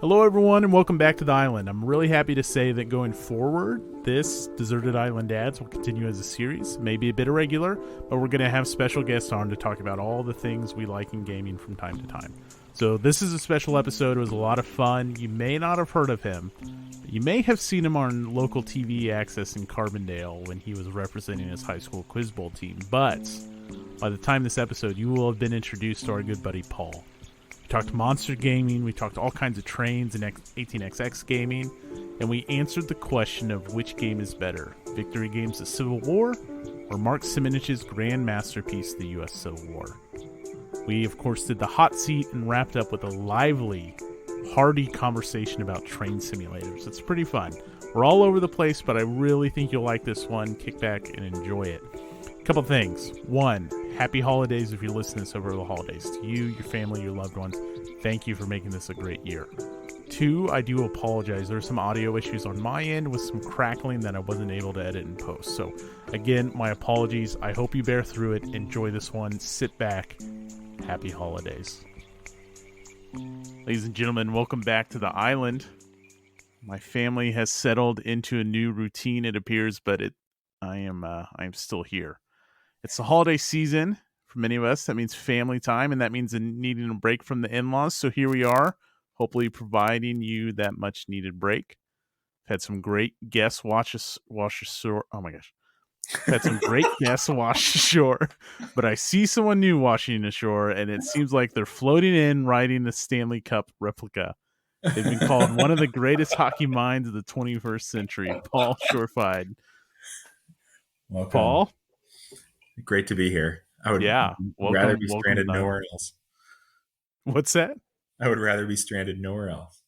Hello, everyone, and welcome back to the island. I'm really happy to say that going forward, this Deserted Island Dads will continue as a series, maybe a bit irregular, but we're going to have special guests on to talk about all the things we like in gaming from time to time. So this is a special episode. It was a lot of fun. You may not have heard of him, but you may have seen him on local TV access in Carbondale when he was representing his high school quiz bowl team. But by the time this episode, you will have been introduced to our good buddy Paul. We talked monster gaming, we talked all kinds of trains and 18xx gaming, and we answered the question of which game is better, Victory Games' The Civil War or Mark Simonich's grand masterpiece, The U.S. Civil War. We, of course, did the hot seat and wrapped up with a lively, hearty conversation about train simulators. It's pretty fun. We're all over the place, but I really think you'll like this one. Kick back and enjoy it. A couple things. One, happy holidays if you're listening to this over the holidays. To you, your family, your loved ones, thank you for making this a great year. Two, I do apologize. There are some audio issues on my end with some crackling that I wasn't able to edit and post. So, again, my apologies. I hope you bear through it. Enjoy this one. Sit back. Happy holidays. Ladies and gentlemen, welcome back to the island. My family has settled into a new routine, it appears, but I am still here. It's the holiday season for many of us. That means family time, and that means needing a break from the in-laws. So here we are, hopefully providing you that much needed break. I've had some great guests wash ashore. Oh my gosh. I've had some great guests wash ashore, but I see someone new washing ashore, and it seems like they're floating in riding the Stanley Cup replica. They've been called one of the greatest hockey minds of the 21st century, Paul Schorfheide. Welcome. Paul? Great to be here. I would rather be stranded nowhere else. What's that? I would rather be stranded nowhere else.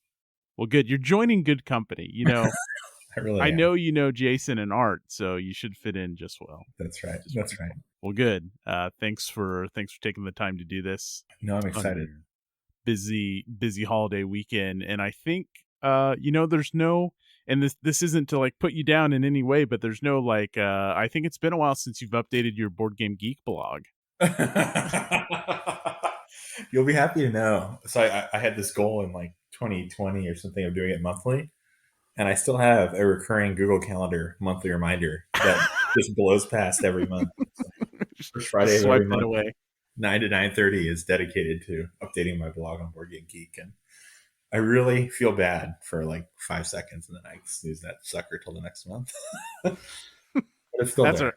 Well, good. You're joining good company. You know, I am. know you know Jason and Art, so you should fit in just well. That's right. Well, good. Thanks for taking the time to do this. No, I'm excited. Busy holiday weekend, and I think there's no. And this isn't to like put you down in any way, but there's no like I think it's been a while since you've updated your Board Game Geek blog. You'll be happy to know. So I had this goal in like 2020 or something of doing it monthly, and I still have a recurring Google Calendar monthly reminder that just blows past every month. First Friday of every month, away. 9 to 9:30 is dedicated to updating my blog on Board Game Geek, and I really feel bad for like 5 seconds, and then I snooze that sucker till the next month. But it's still there.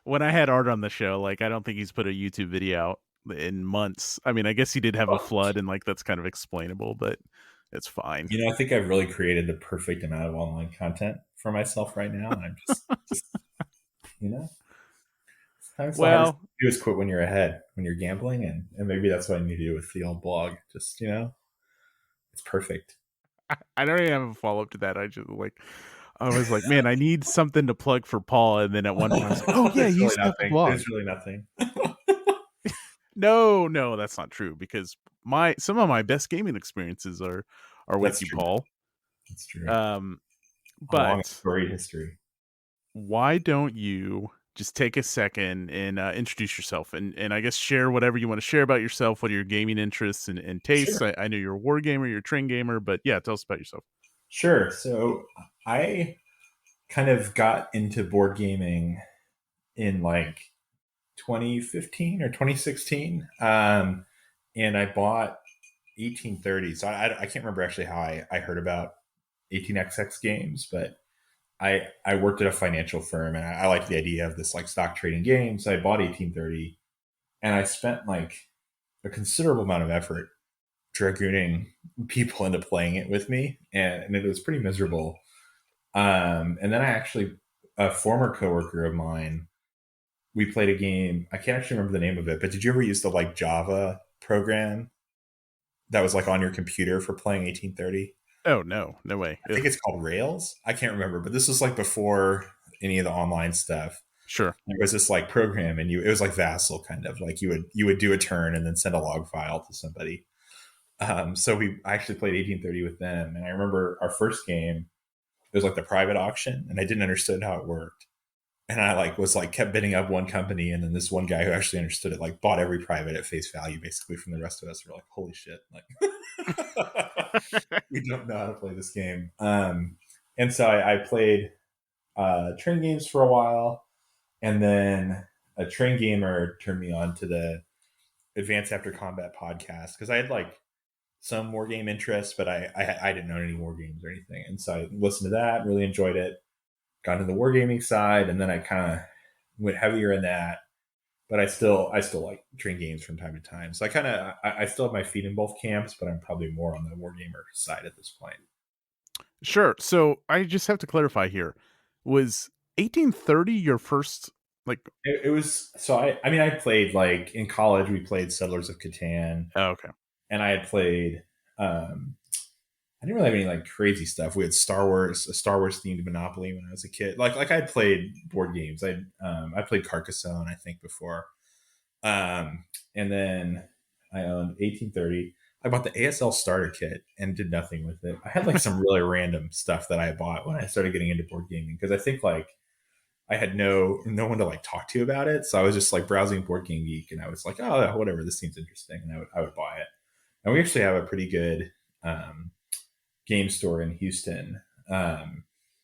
When I had Art on the show, like I don't think he's put a YouTube video out in months. I mean, I guess he did have a flood, and like that's kind of explainable, but it's fine. You know, I think I've really created the perfect amount of online content for myself right now, and I'm just you know. Sometimes the hardest thing to do is quit when you're ahead, when you're gambling, and maybe that's what I need to do with the old blog. Just it's perfect. I don't even have a follow-up to that. I was like, man, I need something to plug for Paul. And then at one point I was like, oh yeah, he's got the blog. There's really nothing. No, that's not true, because some of my best gaming experiences are with you, Paul. That's true. But long story history. Why don't you just take a second and introduce yourself and I guess share whatever you want to share about yourself, what are your gaming interests and tastes. Sure. I know you're a war gamer, you're a train gamer, but yeah, tell us about yourself. Sure. So I kind of got into board gaming in like 2015 or 2016. And I bought 1830. So I can't remember actually how I heard about 18xx games, but I worked at a financial firm, and I liked the idea of this like stock trading game. So I bought 1830, and I spent like a considerable amount of effort dragooning people into playing it with me, and it was pretty miserable. And then a former coworker of mine, we played a game. I can't actually remember the name of it, but did you ever use the like Java program that was like on your computer for playing 1830? Oh, no way. I think it's called Rails. I can't remember, but this was like before any of the online stuff. Sure. There was this like program, and it was like Vassal kind of like you would do a turn and then send a log file to somebody. So I actually played 1830 with them, and I remember our first game, it was like the private auction, and I didn't understand how it worked. and I like was like kept bidding up one company, and then this one guy who actually understood it like bought every private at face value, basically from the rest of us. We're like, holy shit, like we don't know how to play this game. And so I played train games for a while, and then a train gamer turned me on to the Advanced After Combat podcast because I had like some war game interest, but I didn't know any war games or anything, and so I listened to that, really enjoyed it, got into the wargaming side, and then I kind of went heavier in that. But I still like train games from time to time. So I still have my feet in both camps, but I'm probably more on the wargamer side at this point. Sure. So I just have to clarify here. Was 1830 your first like It was so I mean I played like in college we played Settlers of Catan, oh, okay. and I had played I didn't really have any like crazy stuff. We had a Star Wars themed Monopoly when I was a kid. Like I had played board games. I played Carcassonne I think before, and then I owned 1830. I bought the ASL starter kit and did nothing with it. I had like some really random stuff that I bought when I started getting into board gaming because I think like I had no one to like talk to about it. So I was just like browsing Board Game Geek, and I was like, oh, whatever, this seems interesting, and I would buy it. And we actually have a pretty good um, game store in Houston,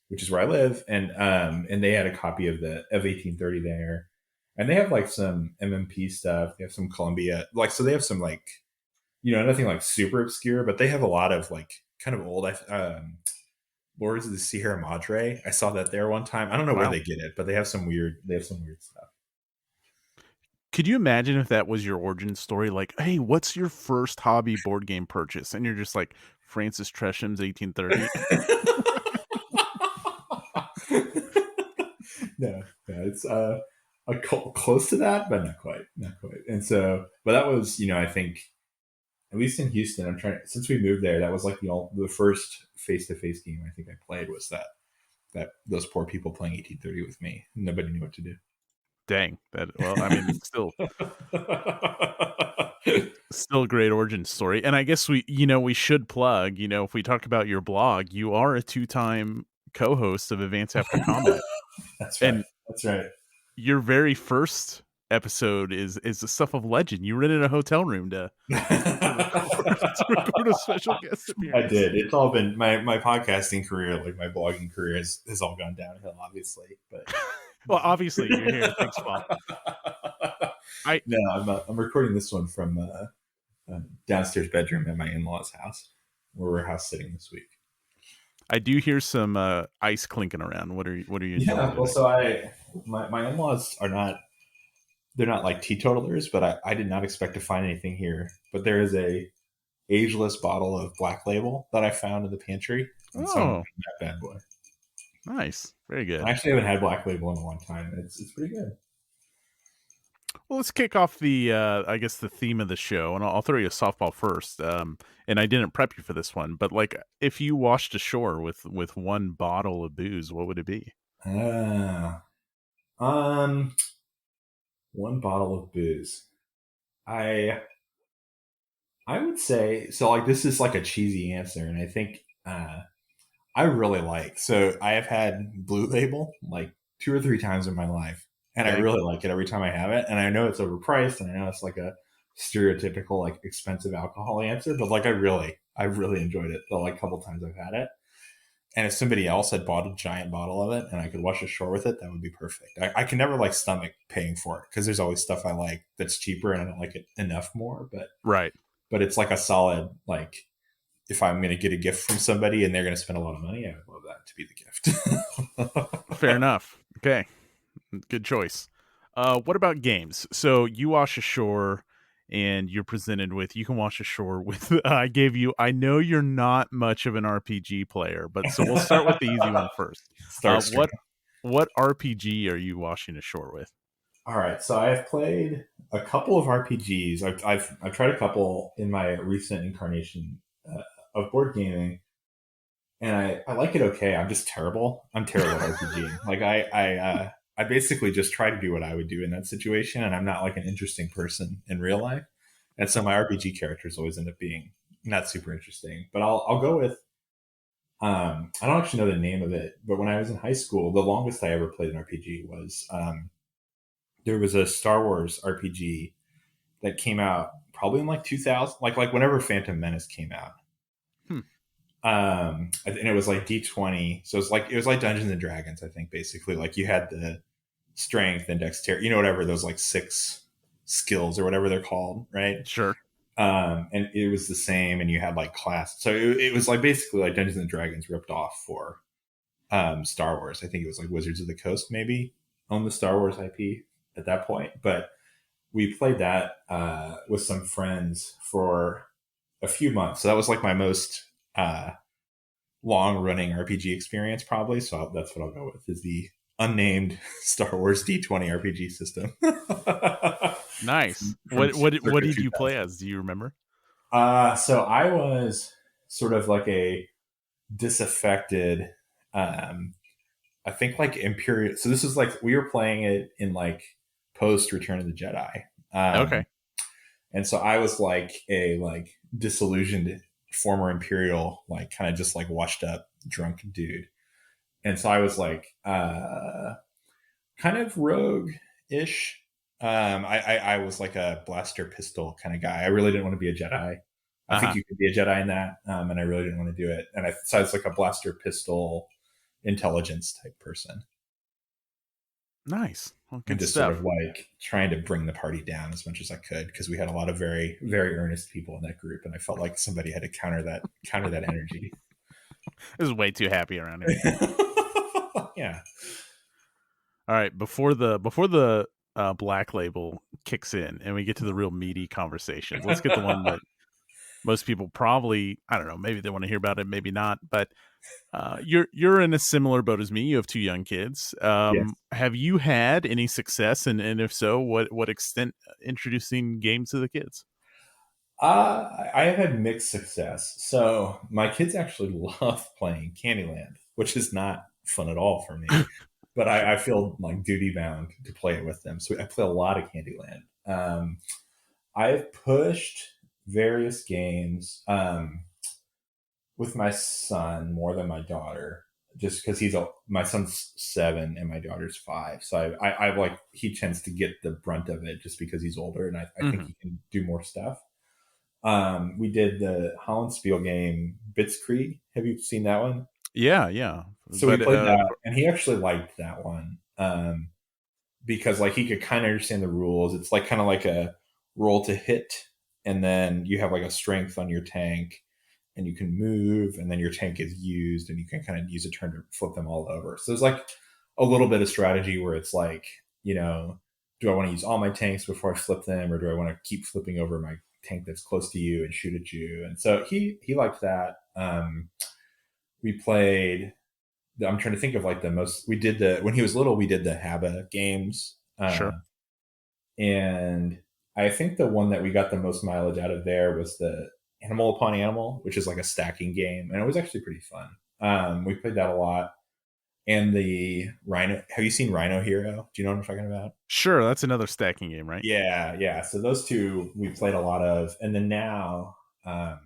which is where I live, and they had a copy of 1830 there, and they have like some MMP stuff. They have some Columbia, like so they have some like nothing like super obscure, but they have a lot of like kind of old. Lords of the Sierra Madre. I saw that there one time. I don't know where Wow. they get it, but they have some weird stuff. Could you imagine if that was your origin story? Like, hey, what's your first hobby board game purchase? And you're just like Francis Tresham's 1830. No, it's close to that, but not quite. And so, but that was, I think at least in Houston, I'm trying since we moved there, that was like the first face to face game I think I played was that those poor people playing 1830 with me. Nobody knew what to do. Dang. That well, I mean, still a great origin story. And I guess we should plug, if we talk about your blog, you are a two-time co-host of Advance After Combat. That's right. And That's right. your very first episode is the stuff of legend. You rented a hotel room to record to record a special guest I appearance. did. It's all been my podcasting career, like my blogging career, has all gone downhill, obviously. But Well, obviously you're here. Thanks, Paul. I no, I'm recording this one from a downstairs bedroom at my in-laws' house, where we're house sitting this week. I do hear some ice clinking around. What are you enjoying Yeah, well, today? so my in-laws are not they're not like teetotalers, but I did not expect to find anything here. But there is a ageless bottle of Black Label that I found in the pantry, and so I'm Oh, drinking that bad boy. nice. Very good. I actually haven't had Black Label in a long time. It's pretty good. Well, let's kick off the I guess the theme of the show, and I'll throw you a softball first. And I didn't prep you for this one, but like if you washed ashore with one bottle of booze, what would it be? Ah, um, one bottle of booze. I I would say so. Like this is like a cheesy answer, and I think I really like. So I have had Blue Label like 2 or 3 times in my life, and I Dang. really like it every time I have it. And I know it's overpriced, and I know it's like a stereotypical like expensive alcohol answer, but like I really enjoyed it the like couple times I've had it. And if somebody else had bought a giant bottle of it and I could wash ashore with it, that would be perfect. I can never like stomach paying for it because there's always stuff I like that's cheaper and I don't like it enough more. Right. But it's like a solid like if I'm going to get a gift from somebody and they're going to spend a lot of money, I would love that to be the Fair gift. enough. Okay. Good choice. What about games? So you wash ashore and you're presented with you can wash ashore with I gave you I know you're not much of an RPG player, but so we'll start with the easy one first. Start strong. What RPG are you washing ashore with? All right, so I've played a couple of RPGs. I've tried a couple in my recent incarnation of board gaming, and I like it okay. I'm just terrible. I'm terrible at RPGing. Like I basically just try to do what I would do in that situation, and I'm not like an interesting person in real life. And so my RPG characters always end up being not super interesting. But I'll go with I don't actually know the name of it, but when I was in high school, the longest I ever played an RPG was there was a Star Wars RPG that came out probably in like 2000, like whenever Phantom Menace came out. Hmm. And it was like D20, so it was like Dungeons and Dragons. I think basically like you had the strength and dexterity, whatever those like six skills or whatever they're called, right? Sure. And it was the same, and you had like class. So it was like basically like Dungeons and Dragons ripped off for Star Wars. I think it was like Wizards of the Coast maybe on the Star Wars IP at that point. But we played that with some friends for a few months. So that was like my most long running RPG experience, probably. So that's what I'll go with is the unnamed Star Wars D20 RPG system Nice. from What circa did you play 2000. as? Do you remember? So I was sort of like a disaffected, um, I think like Imperial. So this is like we were playing it in like post Return of the Jedi, Okay. and so I was like a like disillusioned former Imperial, like kind of just like washed up drunk dude, and so I was like kind of rogue ish. I was like a blaster pistol kind of guy. I really didn't want to be a Jedi. I Uh think huh. you could be a Jedi in that, and I really didn't want to do it. So I was like a blaster pistol intelligence type person, Nice. Well, and good just sort of stuff. like trying to bring the party down as much as I could because we had a lot of very very earnest people in that group, and I felt like somebody had to counter that energy. This is way too happy around here. Yeah. All right. Before the black label kicks in and we get to the real meaty conversations, let's get the one that most people probably, I don't know, maybe they want to hear about it, maybe not. But you're in a similar boat as me. You have two young kids. Yes. Have you had any success, and if so, what extent introducing games to the kids? I have had mixed success. So my kids actually love playing Candyland, which is not fun at all for me. But Sure. I feel like duty bound to play it with them. So I play a lot of Candyland. I've pushed various games with my son more than my daughter, just because my son's 7 and my daughter's 5. So I like he tends to get the brunt of it just because he's older, and I think Hmm. he can do more stuff. We did the Holland Spiel game Blitzkrieg. Have you seen that one? Yeah, yeah. So we But played that, and he actually liked that one because like he could kind of understand the rules. It's like kind of like a roll to hit, and then you have like a strength on your tank, and you can move, and then your tank is used, and you can kind of use a turn to flip them all over. So there's like a little bit of strategy where it's like, do I want to use all my tanks before I flip them, or do I want to keep flipping over my tank that's close to you and shoot at you? And so he liked that. We played. I'm trying to think of like the most. We did the when he was little. We did the Haba games, sure, and I think the one that we got the most mileage out of there was the Animal Upon Animal, which is like a stacking game, and it was actually pretty fun. We played that a lot. And the Rhino. Have you seen Rhino Hero? Do you know what I'm talking about? sure. That's another stacking game, right? Yeah, yeah. So those two we played a lot of, and then now um,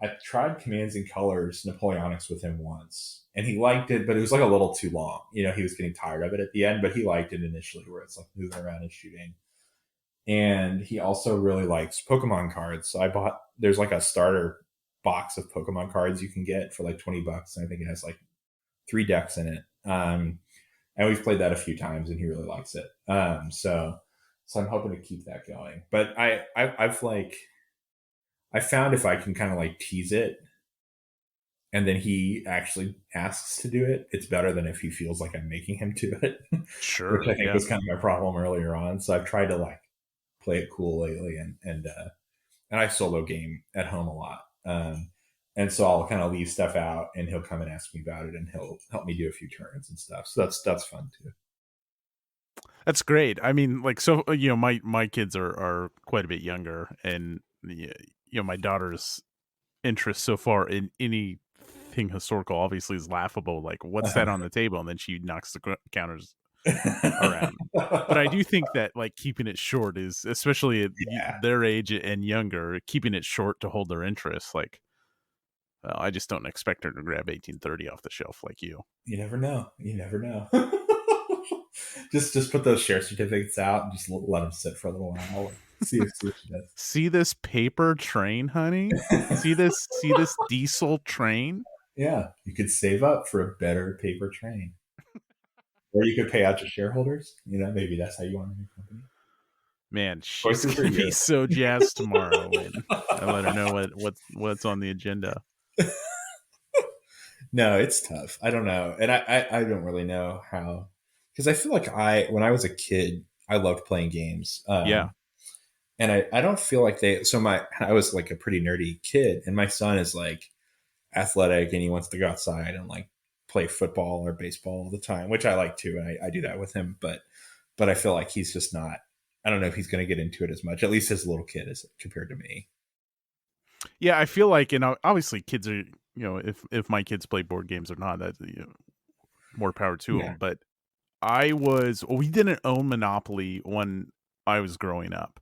I tried Commands and Colors Napoleonics with him once, and he liked it, but it was like a little too long. He was getting tired of it at the end, but he liked it initially, where it's like moving around and shooting. And he also really likes Pokemon cards. So I bought. There's like a starter box of Pokemon cards you can get for like $20, and I think it has like 3 decks in it. And we've played that a few times, and he really likes it. So I'm hoping to keep that going. But I've like I found if I can kind of like tease it, and then he actually asks to do it, it's better than if he feels like I'm making him do it, which Sure. I think Yeah. was kind of my problem earlier on. So I've tried to like play it cool lately, and I solo game at home a lot. And so I'll kind of leave stuff out, and he'll come and ask me about it, and he'll help me do a few turns and stuff. So that's fun too. That's great. I mean, like, so my kids are quite a bit younger, and my daughter's interest so far in anything historical obviously is laughable. Like, what's that on the table? And then she knocks the counters around. But I do think that like keeping it short is, especially at Yeah, their age and younger, keeping it short to hold their interest. Like, Well, I just don't expect her to grab 1830 off the shelf like you. You never know. You never know. Just put those share certificates out and just let them sit for a little while. See what she See this paper train, honey? does. See this diesel train? Yeah, you could save up for a better paper train, or you could pay out your shareholders. Maybe that's how you want to your company. Man, she's Choices are gonna be yours. so jazzed tomorrow when I let her know what's on the agenda. No, it's tough. I don't know, and I don't really know how, because I feel like when I was a kid, I loved playing games. Yeah. And I don't feel like I was like a pretty nerdy kid, and my son is like athletic and he wants to go outside and like play football or baseball all the time, which I like too, and I do that with him. But I feel like he's just not. I don't know if he's going to get into it as much, at least as a little kid, as compared to me. Yeah, I feel like, obviously kids are, if my kids play board games or not, that's, more power to Yeah. them. But we didn't own Monopoly when I was growing up,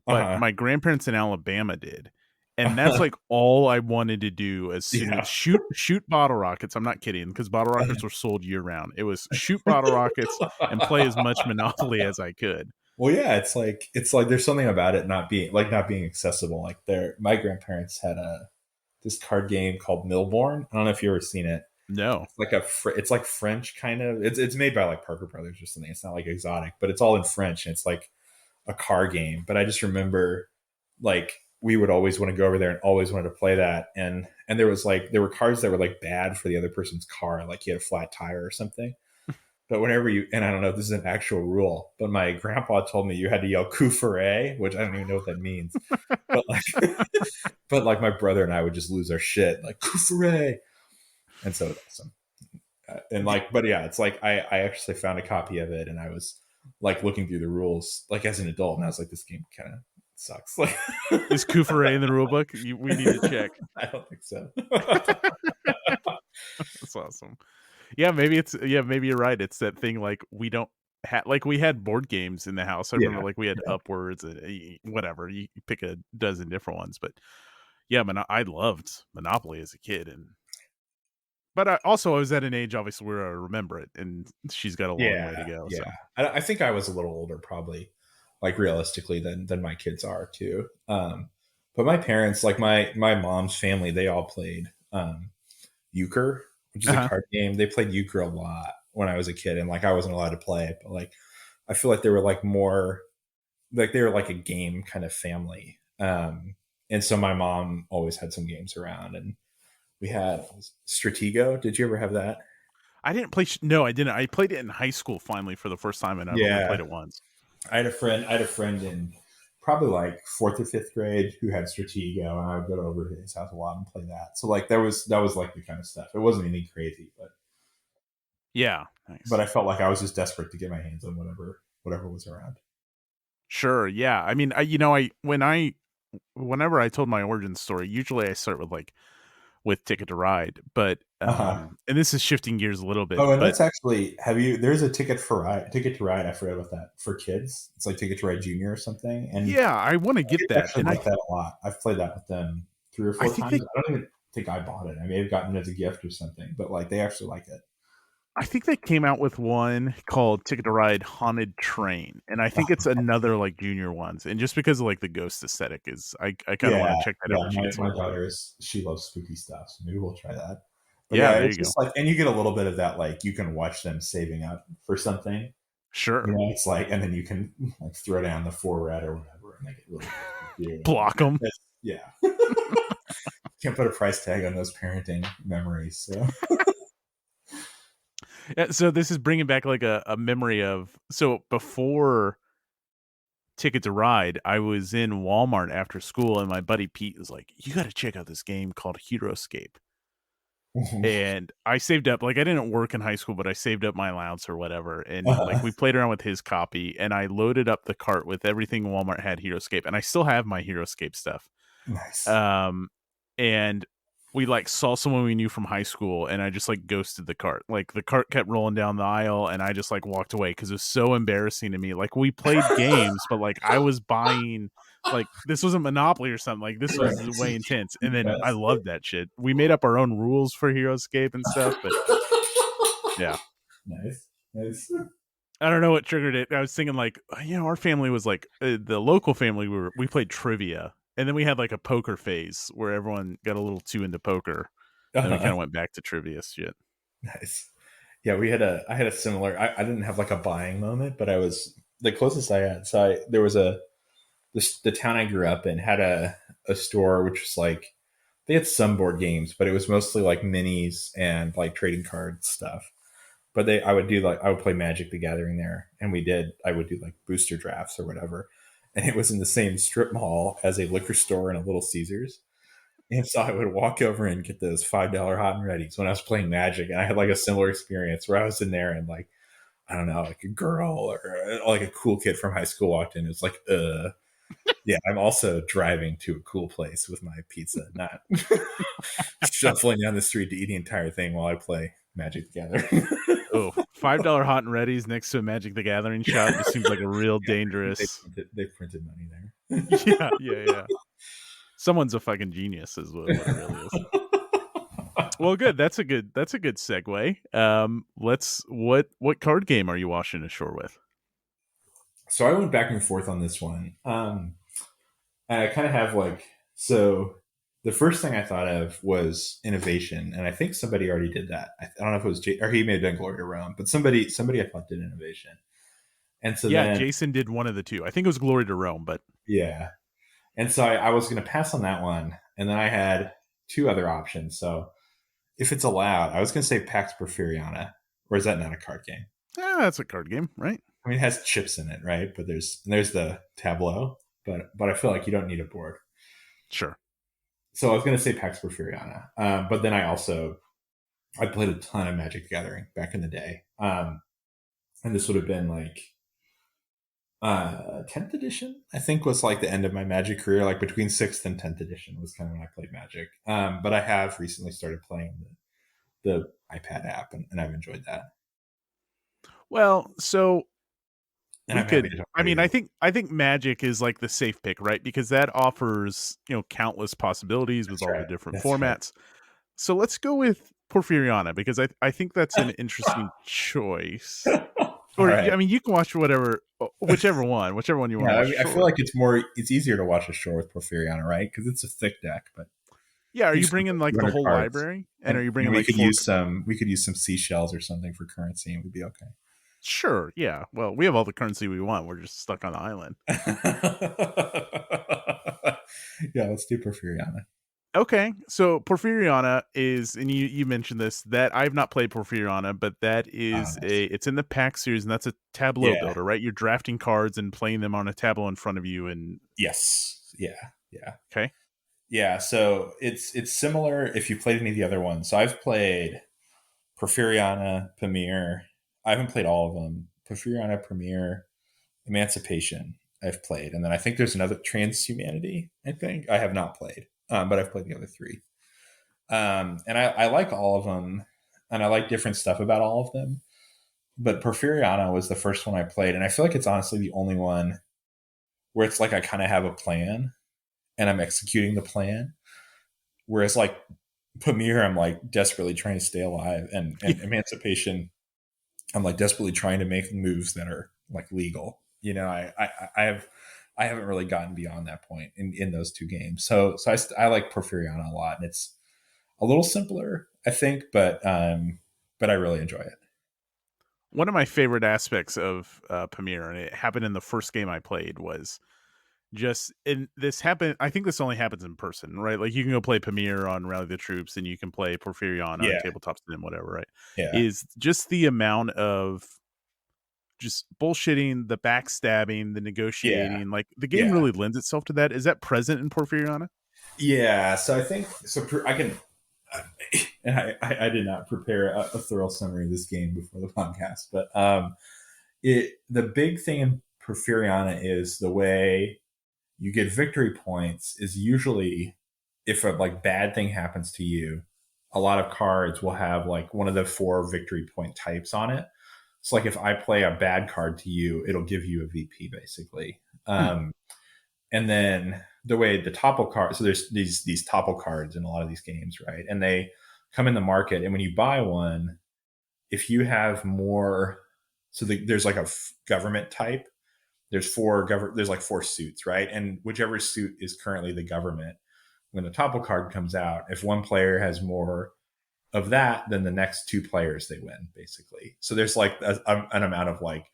but Uh my grandparents in Alabama did. And that's huh. like all I wanted to do as soon as Yeah. shoot bottle rockets. I'm not kidding, because bottle rockets were sold year round. It was shoot bottle rockets and play as much Monopoly as I could. Well, yeah, it's like there's something about it not being accessible. Like my grandparents had this card game called Millborn. I don't know if you ever seen it. No. It's like it's like French kind of. It's made by like Parker Brothers or something. It's not like exotic, but it's all in French and it's like a car game. But I just remember like we would always want to go over there and always wanted to play that. And there were cars that were like bad for the other person's car, like you had a flat tire or something. But whenever and I don't know if this is an actual rule, but my grandpa told me you had to yell coup foray, which I don't even know what that means. But like but like my brother and I would just lose our shit, like coup foray. And so it was awesome. And like, but yeah, it's like I actually found a copy of it and I was like looking through the rules like as an adult, and I was like, this game kind of sucks. Like, Is Kufere in the rule book? We need to check. I don't think so. That's awesome. Yeah, maybe you're right. It's that thing, like we don't like we had board games in the house. I remember Yeah, like we had yeah, Upwards and whatever. You pick a dozen different ones, but yeah, I loved Monopoly as a kid, but I was at an age obviously where I remember it, and she's got a long way to yeah, go. yeah. So I think I was a little older, probably, like realistically than my kids are too. But my parents, like my mom's family, they all played euchre, which is a uh-huh. card game. They played euchre a lot when I was a kid, and like I wasn't allowed to play it, but like I feel like they were like more like they were like a game kind of family. And so my mom always had some games around, and we had Stratego. Did you ever have that? I didn't play. No, I didn't. I played it in high school finally for the first time, and I've only played Yeah, it once. I had a friend in probably like fourth or fifth grade who had Stratego, and I would go over to his house a lot and play that. So like that was like the kind of stuff. It wasn't anything crazy, Yeah, but nice. I felt like I was just desperate to get my hands on whatever was around. Sure. Yeah. I mean, whenever I told my origin story, usually I start with Ticket to Ride, but Uh-huh. and this is shifting gears a little bit, Oh, and but that's actually there's a Ticket to Ride. I forgot about that for kids. It's like Ticket to Ride Junior or something, and yeah, I want to get kids that, actually and like that a lot. I've played that with them three or I four think times. they I don't even think I bought it. I may have gotten it as a gift or something, but like they actually like it. I think they came out with one called Ticket to Ride Haunted Train, and I think it's another like junior ones. And just because of like the ghost aesthetic is, I kind of want Yeah, to check that out yeah. when she My gets my older. daughter's she loves spooky stuff, so maybe we'll try that. But Yeah, yeah, there it's you go. just like, and you get a little bit of that, like you can watch them saving up for something. Sure, It's like, and then you can like throw down the four red or whatever, and they get really pissed with you. block them. Yeah, can't put a price tag on those parenting memories. So, Yeah, so this is bringing back like a memory of, so before Ticket to Ride, I was in Walmart after school, and my buddy Pete was like, "You got to check out this game called Heroescape." And I saved up, like I didn't work in high school, but I saved up my allowance or whatever, and like we played around with his copy, and I loaded up the cart with everything Walmart had Heroescape, and I still have my Heroescape stuff. nice. Um, and we like saw someone we knew from high school, and I just like ghosted the cart. Like the cart kept rolling down the aisle, and I just like walked away because it was so embarrassing to me. Like we played games, but like I was buying Like this wasn't Monopoly or something. Like this Right. was way intense. And then I Yes. loved that shit. We made up our own rules for Heroescape and stuff, but yeah. Nice. Nice. I don't know what triggered it. I was thinking like, our family was like the local family. We played trivia, and then we had like a poker phase where everyone got a little too into poker. Then we kind Uh-huh. of went back to trivia shit. Nice. Yeah, I had a similar. I didn't have like a buying moment, but I was the closest I had. So there was the town I grew up in had a store which was like they had some board games, but it was mostly like minis and like trading card stuff. But I would play Magic the Gathering there, and I would do like booster drafts or whatever, and it was in the same strip mall as a liquor store and a Little Caesars. And so I would walk over and get those $5 hot and readies when I was playing Magic, and I had like a similar experience where I was in there and like I don't know, like a girl or like a cool kid from high school walked in. It was like, yeah, I'm also driving to a cool place with my pizza, not shuffling down the street to eat the entire thing while I play Magic together. Oh, $5 hot and ready's next to a Magic the Gathering shop just seems like a real Yeah, dangerous. they printed money there. Yeah, yeah, yeah. Someone's a fucking genius, is what it really is. Well, good. That's a good segue. Let's what card game are you washing ashore with? So I went back and forth on this one. And I kind of have like so. The first thing I thought of was innovation, and I think somebody already did that. I don't know if it was or he may have done Glory to Rome, but somebody I thought did innovation. And so Yeah, then Jason did one of the two. I think it was Glory to Rome, but yeah, and so I was going to pass on that one, and then I had two other options. So if it's allowed, I was going to say Pax Porfiriana, or is that not a card game? that's a card game, right? I mean, it has chips in it, right? But there's the tableau, but I feel like you don't need a board. Sure. So I was going to say Pax Porfiriana, but then I played a ton of Magic the Gathering back in the day, and this would have been like 10th edition. I think was like the end of my Magic career, like between 6th and 10th edition was kind of when I played Magic. But I have recently started playing the iPad app, and I've enjoyed that, Well, so and we I'm happy to could talk I about mean, either. I think Magic is like the safe pick, right? Because that offers, countless possibilities with That's all the right. different That's right. formats. So let's go with Porfiriana because I think that's an interesting choice. All Or right. I mean, you can watch whichever one you want Yeah, to I watch mean, I feel short. like it's easier to watch a show with Porfiriana, right? Because it's a thick deck, but Yeah, are you use bringing like the 200 whole cards, library, and are you and bringing like four? we could use some seashells or something for currency, and we'd be okay. Sure, yeah. Well, we have all the currency we want. We're just stuck on the island. Yeah, let's do Porfiriana. Okay, so Porfiriana is, and you mentioned this that I've not played Porfiriana, but that is Nice. it's in the pack series, and that's a tableau Yeah. builder, right? You're drafting cards and playing them on a tableau in front of you, and Yes. Yeah. Yeah. okay, Yeah. So it's similar if you played any of the other ones. So I've played Porfiriana, Pamir. I haven't played all of them. Porfiriana, Pamir, Emancipation. I've played, and then I think there's another Transhumanity. I think I have not played, but I've played the other three. And I like all of them, and I like different stuff about all of them. But Porfiriana was the first one I played, and I feel like it's honestly the only one where it's like I kind of have a plan and I'm executing the plan. Whereas like Pamir, I'm like desperately trying to stay alive, and Emancipation, I'm like desperately trying to make moves that are like legal. You know, I haven't really gotten beyond that point in those two games. I like Porfiriana a lot, and it's a little simpler, I think, but I really enjoy it. one of my favorite aspects of Pamir, and it happened in the first game I played, was just and this happened. I think this only happens in person, right? Like you can go play Pamir on Rally the Troops, and you can play Porfiriana on Yeah, Tabletop Sim, whatever, right? yeah, Is just the amount of just bullshitting, the backstabbing, the yeah, negotiating. Like the game yeah, really lends itself to that. Is that present in Porfiriana? yeah. So I think so. I can, and I did not prepare a thorough summary of this game before the podcast, but the big thing in Porfiriana is the way you get victory points is usually if a like bad thing happens to you, a lot of cards will have like one of the four victory point types on it. So like if I play a bad card to you, it'll give you a VP basically. Hmm. Um, And then the way the topple card, so there's these topple cards in a lot of these games, right? And they come in the market, and when you buy one, if you have more, so there's like a government type. There's like four suits, right? And whichever suit is currently the government, when the topple card comes out, if one player has more of that, then the next two players they win, basically. So there's like an amount of like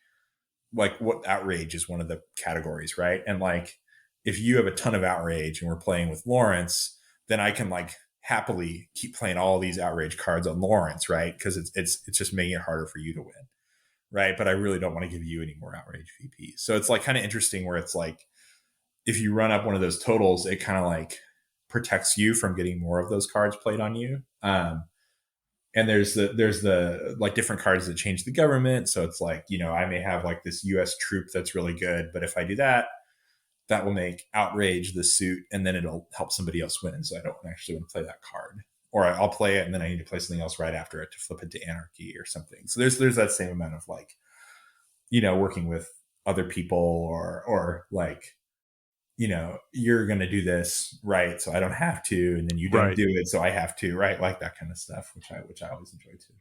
what outrage is one of the categories, right? And like if you have a ton of outrage and we're playing with Lawrence, then I can like happily keep playing all these outrage cards on Lawrence, right? Because it's just making it harder for you to win, right? But I really don't want to give you any more outrage VP. So it's like kind of interesting where it's like if you run up one of those totals, it kind of like protects you from getting more of those cards played on you. And there's the like different cards that change the government. So it's like, I may have like this US troop that's really good, but if I do that, that will make outrage the suit, and then it'll help somebody else win. So I don't actually want to play that card. Or I'll play it and then I need to play something else right after it to flip it to anarchy or something. So there's that same amount of like, working with other people or like, you're going to do this, right? So I don't have to, and then you don't Right. do it, so I have to, right? Like that kind of stuff, which I always enjoy too.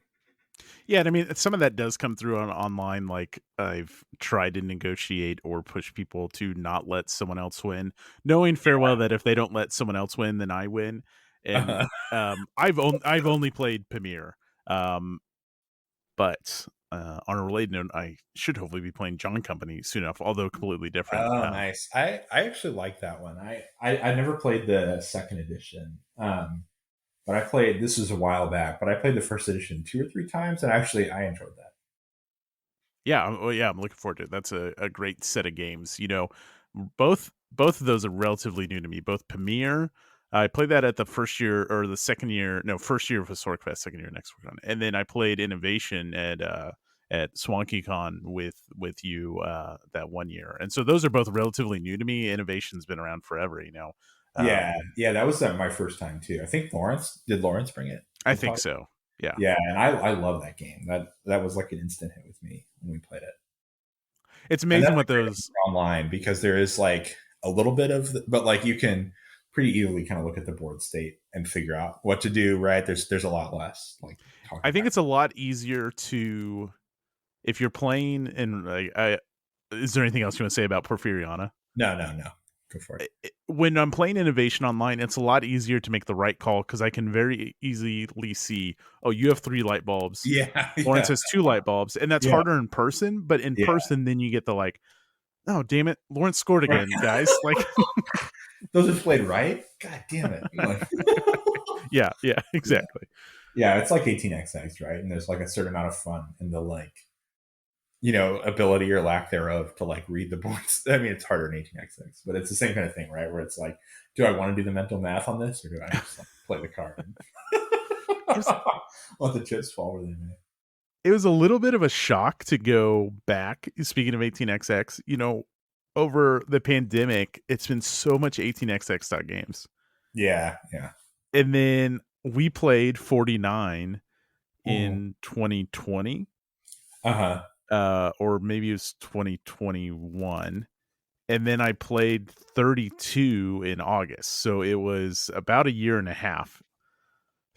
Yeah, and I mean, some of that does come through on online. Like I've tried to negotiate or push people to not let someone else win, knowing farewell that if they don't let someone else win, then I win. And Uh-huh. I've only played Pamir, um, but on a related note, I should hopefully be playing John Company soon enough, although completely different. Oh, nice. I actually like that one. I never played the second edition, but I played. This was a while back, but I played the first edition two or three times, and actually I enjoyed that. Yeah, well, yeah, I'm looking forward to it. That's a great set of games. Both of those are relatively new to me. Both Pamir, I played that at the first year or the second year, no, first year of Historic Fest, second year next week on, and then I played Innovation at SwankyCon with you that one year. And so those are both relatively new to me. Innovation's been around forever, Yeah, Um, yeah, that was my first time too. I think Lawrence bring it I to think talk? so. Yeah. Yeah, and I love that game. That was like an instant hit with me when we played it. It's And amazing that's what a great thing those. for online because there is like a little bit of, but like you can pretty easily kind of look at the board state and figure out what to do. Right? There's a lot less like I talking think back. it's a lot easier to if you're playing and like is there anything else you want to say about Porfiriana? No, no, no. Go for it. When I'm playing Innovation online, it's a lot easier to make the right call because I can very easily see, oh, you have 3 light bulbs. Yeah, Lawrence yeah, has 2 light bulbs, and that's yeah, harder in person. But in yeah. person, then you get the like, oh, damn it, Lawrence scored Right. again, guys. Like, Those are played right. God damn it. yeah, yeah, Yeah, exactly. yeah. It's like 18xx, right? And there's like a certain amount of fun in the like ability or lack thereof to like read the boards. I mean, it's harder in 18xx, but it's the same kind of thing, right? Where it's like, do I want to do the mental math on this, or do I just like play the card and It was let the chips fall where they may? it was a little bit of a shock to go back. Speaking of 18xx, over the pandemic, it's been so much 18xx games. Yeah, yeah. And then we played 49 Mm-hmm. in 2020, Uh huh. or maybe it was 2021. And then I played 32 in August. So it was about a year and a half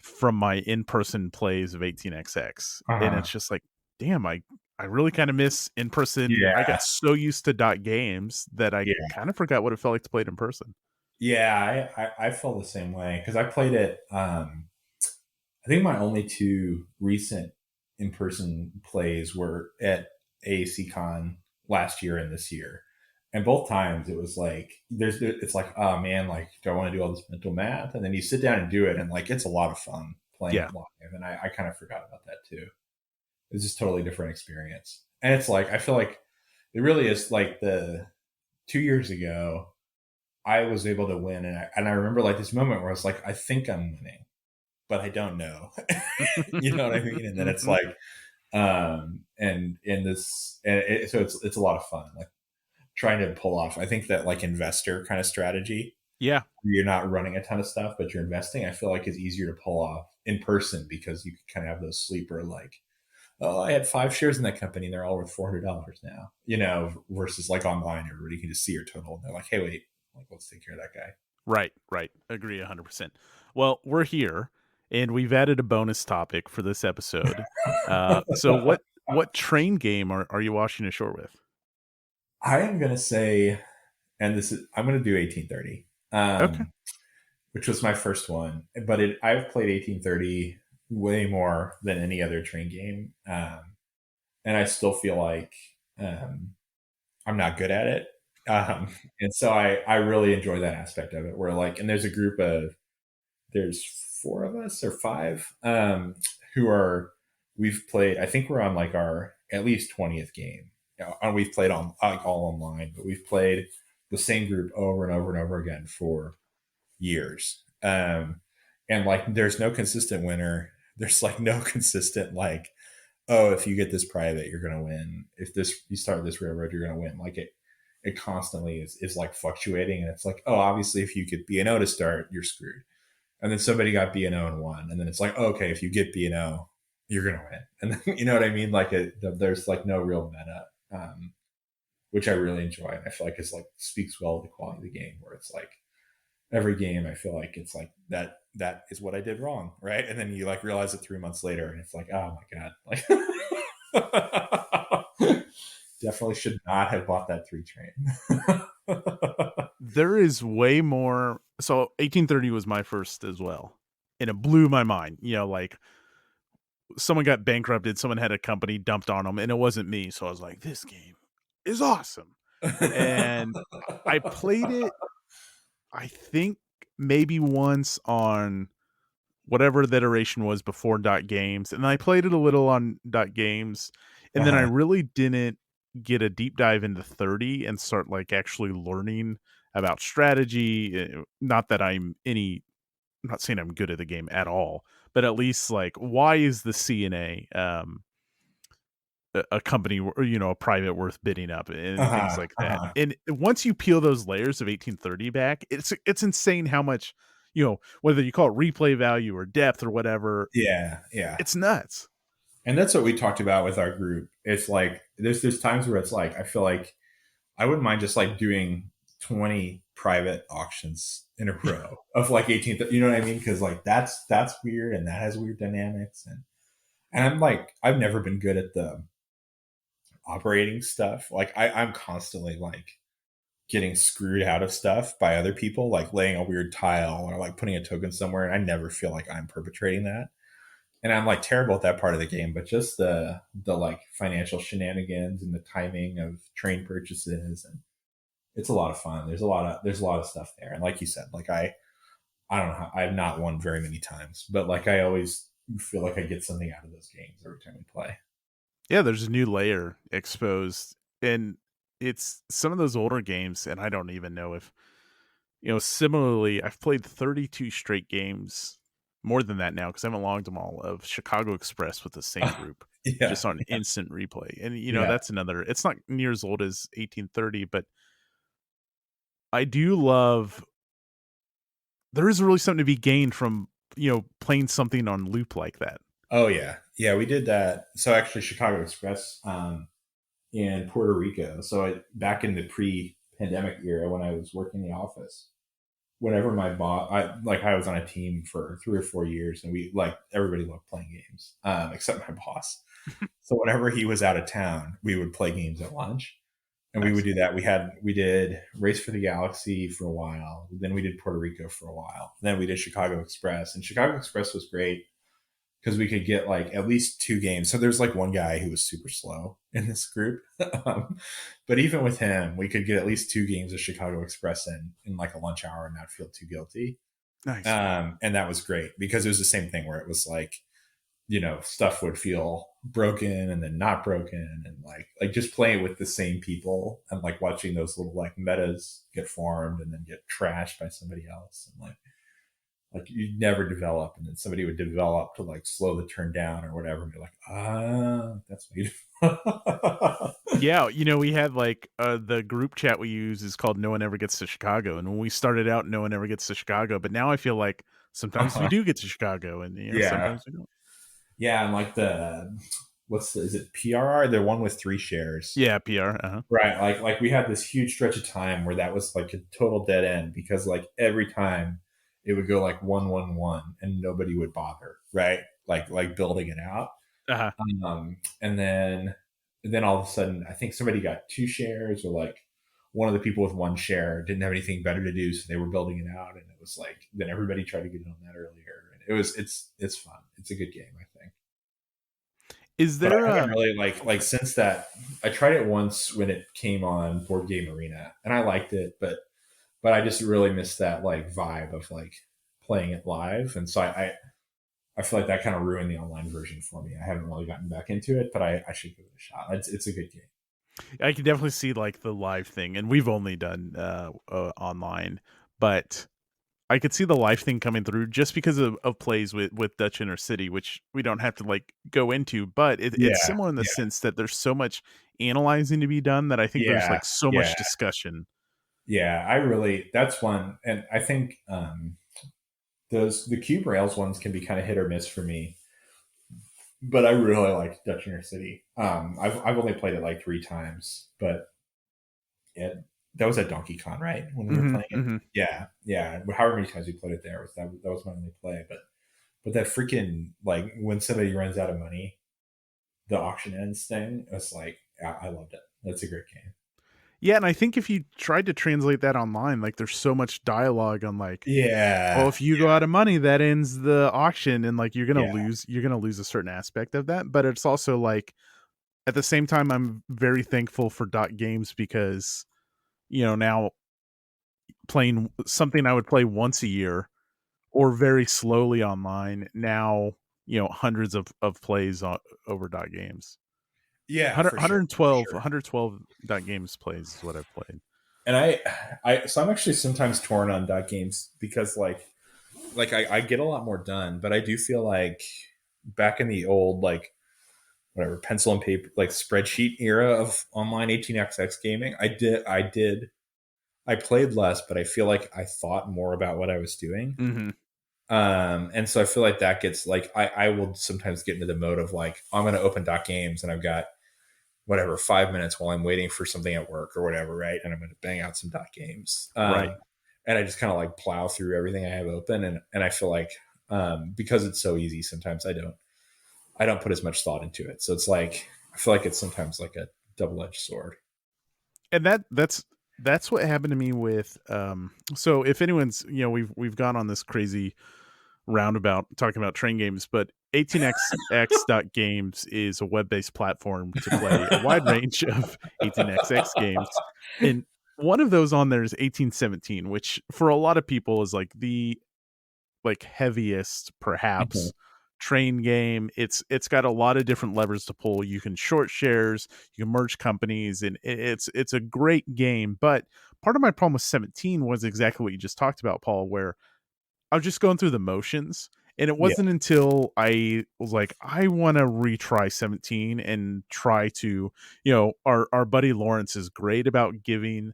from my in-person plays of 18xx. Uh And huh. it's just like, damn, I really kind of miss in person. I got Yeah, so used to dot games that I yeah, kind of forgot what it felt like to play it in person. yeah. I feel the same way because I played it. I think my only two recent in person plays were at AAC Con last year and this year. And both times it was like, it's like, oh man, like, do I want to do all this mental math? And then you sit down and do it. And like, it's a lot of fun playing Yeah. it live. And I kind of forgot about that too. It's just totally different experience. And it's like, I feel like it really is like the 2 years ago, I was able to win. And I remember like this moment where I was like, I think I'm winning, but I don't know. You know what I mean? And then it's Mhm. like, and in this, so it's a lot of fun, like trying to pull off. I think that like investor kind of strategy, Yeah. you're not running a ton of stuff, but you're investing. I feel like is easier to pull off in person because you can kind of have those sleeper like, oh, I had 5 shares in that company and they're all worth $400 now. Versus like online, everybody can just see your total and they're like, hey, wait. Like, let's take care of that guy. Right, right. Agree 100%. Well, we're here and we've added a bonus topic for this episode. So what train game are you washing ashore with? I am gonna say, and this is I'm gonna do 1830, Okay. which was my first one. But I've played 1830 way more than any other train game, and I still feel like um, I'm not good at it. And so I really enjoy that aspect of it. Where like, and there's a group of there's four of us or five who are we've played. I think we're on like our at least 20th game. And we've played on like all online, but we've played the same group over and over and over again for years. And like, there's no consistent winner. There's like no consistent like, oh, if you get this private, you're gonna win. If this you start this railroad, you're gonna win. Like it constantly is like fluctuating, and it's like, oh, obviously, if you get B&O to start, you're screwed. And then somebody got B&O and won, and then it's like, oh, okay, if you get B&O, you're gonna win. And then, you know what I mean? Like there's like no real meta, which I really enjoy, and I feel like it's like speaks well to the quality of the game, where it's like every game I feel like it's like that is what I did wrong, right? And then you like realize it 3 months later, and it's like, oh my god, like definitely should not have bought that 3 train. There is way more. So 1830 was my first as well. And it blew my mind. Like someone got bankrupted, someone had a company dumped on them, and it wasn't me. So I was like, this game is awesome. And I played it, I think, maybe once on whatever that iteration was before dot games. And I played it a little on dot games. And then I Uh-huh. really didn't get a deep dive into 30 and start like actually learning about strategy. Not that I'm not saying I'm good at the game at all, but at least like why is the CNA a company or a private worth bidding up and things Uh-huh. like that. Uh-huh. And once you peel those layers of 1830 back, it's insane how much, whether you call it replay value or depth or whatever, Yeah, yeah. it's nuts. And that's what we talked about with our group. It's like there's times where it's like I feel like I wouldn't mind just like doing 20 private auctions in a row of like 18th, you know what I mean? Because like that's weird, and that has weird dynamics, and I'm like, I've never been good at the operating stuff. Like I'm constantly like getting screwed out of stuff by other people, like laying a weird tile or like putting a token somewhere, and I never feel like I'm perpetrating that. And I'm like terrible at that part of the game, but just the like financial shenanigans and the timing of train purchases, and it's a lot of fun. There's a lot of stuff there. And like you said, like I don't know how I've not won very many times, but like I always feel like I get something out of those games every time we play. Yeah, there's a new layer exposed, and it's some of those older games, and I don't even know if similarly, I've played 32 straight games, more than that now because I haven't logged them all, of Chicago Express with the same group, Yeah. just on instant replay. And Yeah. that's another. It's not near as old as 1830, but I do love. There is really something to be gained from playing something on loop like that. Oh yeah. Yeah, we did that. So actually Chicago Express in Puerto Rico. So back in the pre-pandemic era when I was working in the office, whenever my boss, I was on a team for 3 or 4 years, and we like everybody loved playing games, except my boss. So whenever he was out of town, we would play games at lunch, and we would Nice. do that. We did Race for the Galaxy for a while, then we did Puerto Rico for a while, then we did Chicago Express, and Chicago Express was great because we could get like at least 2 games. So there's like one guy who was super slow in this group, but even with him, we could get at least 2 games of Chicago Express in like a lunch hour and not feel too guilty. Nice. And that was great because it was the same thing where it was like, stuff would feel broken and then not broken, and like just playing with the same people and like watching those little like metas get formed and then get trashed by somebody else, and like you'd never develop, and then somebody would develop to like slow the turn down or whatever, and be like, that's what you do. Yeah, we had like the group chat we use is called No One Ever Gets to Chicago. And when we started out, no one ever gets to Chicago. But now I feel like sometimes we do get to Chicago and Yeah. sometimes we don't. Yeah, and like is it PRR? The one with 3 shares. Yeah, PR. Uh-huh. Right. Like we had this huge stretch of time where that was like a total dead end because like every time it would go like 111 and nobody would bother, right? Like building it out. Uh-huh. And then all of a sudden I think somebody got 2 shares, or like one of the people with 1 share didn't have anything better to do, so they were building it out, and it was like then everybody tried to get in on that earlier. And it's fun. It's a good game, I think. Is But I there haven't really like since that. I tried it once when it came on Board Game Arena, and I liked it, but I just really missed that like vibe of like playing it live, and so I feel like that kind of ruined the online version for me. I haven't really gotten back into it, but I should give it a shot. It's a good game. I can definitely see like the live thing, and we've only done online, but I could see the live thing coming through just because of plays with Dutch Inner City, which we don't have to like go into, but it's Yeah, similar in the yeah, sense that there's so much analyzing to be done that I think there's yeah, like so yeah, much discussion. yeah. I really that's one, and I think those the Cube Rails ones can be kind of hit or miss for me. But I really like Dutch Inner City. I've only played it like 3 times, but that was at Donkey Kong, right? When we were Hmm. playing it. Hmm. Yeah, yeah. However many times we played it there, that was my only play. But that freaking like when somebody runs out of money, the auction ends thing. It's like I loved it. That's a great game. Yeah, and I think if you tried to translate that online, like there's so much dialogue on like, well, Yeah, if you go out of money, that ends the auction, and like yeah, you're gonna lose a certain aspect of that. But it's also like at the same time, I'm very thankful for dot games because now playing something I would play once a year or very slowly online now, hundreds of plays over dot games. yeah, 100, for sure, for sure. dot games plays is what I've played. And so I'm actually sometimes torn on dot games because like I get a lot more done, but I do feel like back in the old like whatever pencil and paper like spreadsheet era of online 18xx gaming, I played less, but I feel like I thought more about what I was doing. Hmm. And so I feel like that gets like I will sometimes get into the mode of like I'm going to open dot games and I've got whatever 5 minutes while I'm waiting for something at work or whatever, right? And I'm going to bang out some dot games. Right. And I just kind of like plow through everything I have open, and I feel like because it's so easy, sometimes I don't put as much thought into it. So it's like I feel like it's sometimes like a double edged sword. And that's what happened to me with so if anyone's we've gone on this crazy roundabout talking about train games, but 18xx.games is a web-based platform to play a wide range of 18xx games. And one of those on there is 1817, which for a lot of people is like the like heaviest perhaps train game. It's got a lot of different levers to pull. You can short shares, you can merge companies, and it's a great game. But part of my problem with 17 was exactly what you just talked about, Paul, where I was just going through the motions. And it Yeah, wasn't until I was like, I want to retry 17 and try to, our buddy Lawrence is great about giving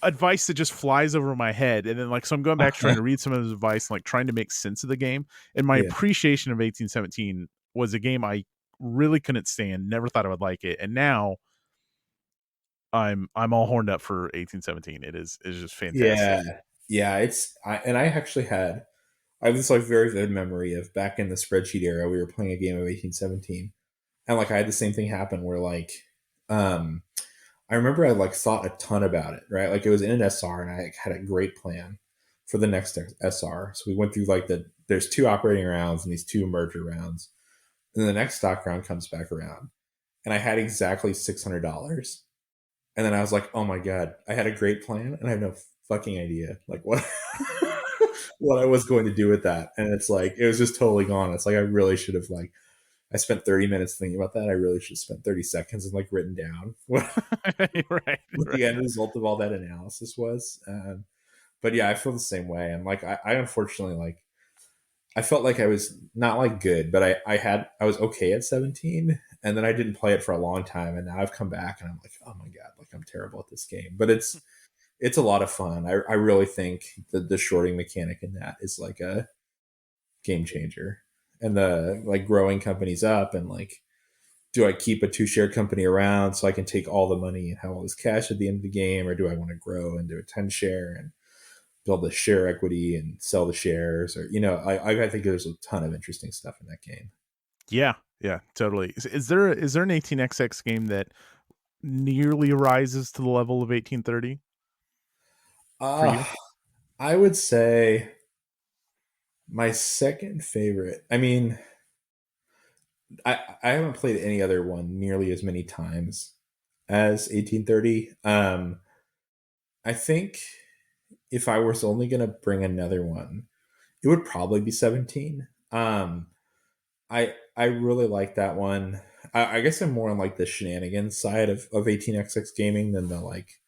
advice that just flies over my head. And then, like, so I'm going back trying to read some of his advice and like trying to make sense of the game. And my yeah, appreciation of 1817 was a game I really couldn't stand, never thought I would like it. And now I'm all horned up for 1817. Is just fantastic. yeah, yeah. And I actually I have this like very vivid memory of back in the spreadsheet era. We were playing a game of 1817, and like I had the same thing happen where like um I remember I like thought a ton about it, right? Like it was in an SR, and I had a great plan for the next SR. So we went through like there's 2 operating rounds and these 2 merger rounds, and then the next stock round comes back around, and I had exactly $600, and then I was like, oh my god, I had a great plan, and I have no fucking idea like what what I was going to do with that, and it's like it was just totally gone. It's like I really should have like I spent 30 minutes thinking about that. I really should have spent 30 seconds and like written down what Right, what the end right. result of all that analysis was. But yeah, I feel the same way. And like, I unfortunately like, I felt like I was not like good, but I was okay at 17, and then I didn't play it for a long time. And now I've come back and I'm like, oh my God, like I'm terrible at this game, but it's a lot of fun. I really think the shorting mechanic in that is like a game changer, and the like growing companies up and like do I keep a 2 share company around so I can take all the money and have all this cash at the end of the game, or do I want to grow and do a 10 share and build the share equity and sell the shares? Or I think there's a ton of interesting stuff in that game. Yeah, yeah, totally. Is there an 18xx game that nearly rises to the level of 1830 for Uh, you? I would say my second favorite. I mean, I haven't played any other one nearly as many times as 1830. I think if I was only going to bring another one, it would probably be 17. I really like that one. I guess I'm more on like the shenanigans side of 18xx gaming than the like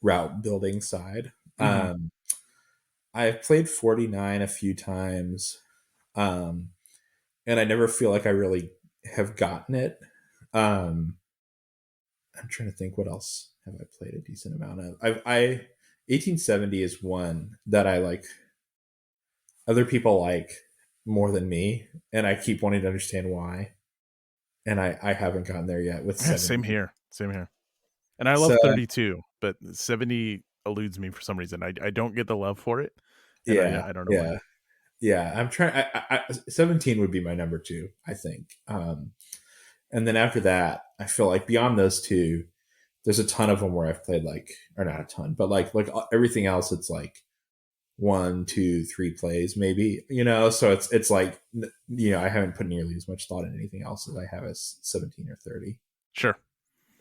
route building side. Mhm. I've played 49 a few times, um, and I never feel like I really have gotten it. Um, I'm trying to think what else have I played a decent amount of. 1870 is one that I like. Other people like more than me, and I keep wanting to understand why. And I haven't gotten there yet with Yeah, same 70. here. Same here. And I love So 32, but 70 eludes me for some reason. I don't get the love for it, and yeah, I don't know why. yeah, yeah. I'm trying. 17 would be my number two, I think. And then after that, I feel like beyond those two, there's a ton of them where I've played like, or not a ton, but like everything else, it's like 1, 2, 3 plays maybe. So it's like I haven't put nearly as much thought in anything else as I have as 17 or 30. Sure.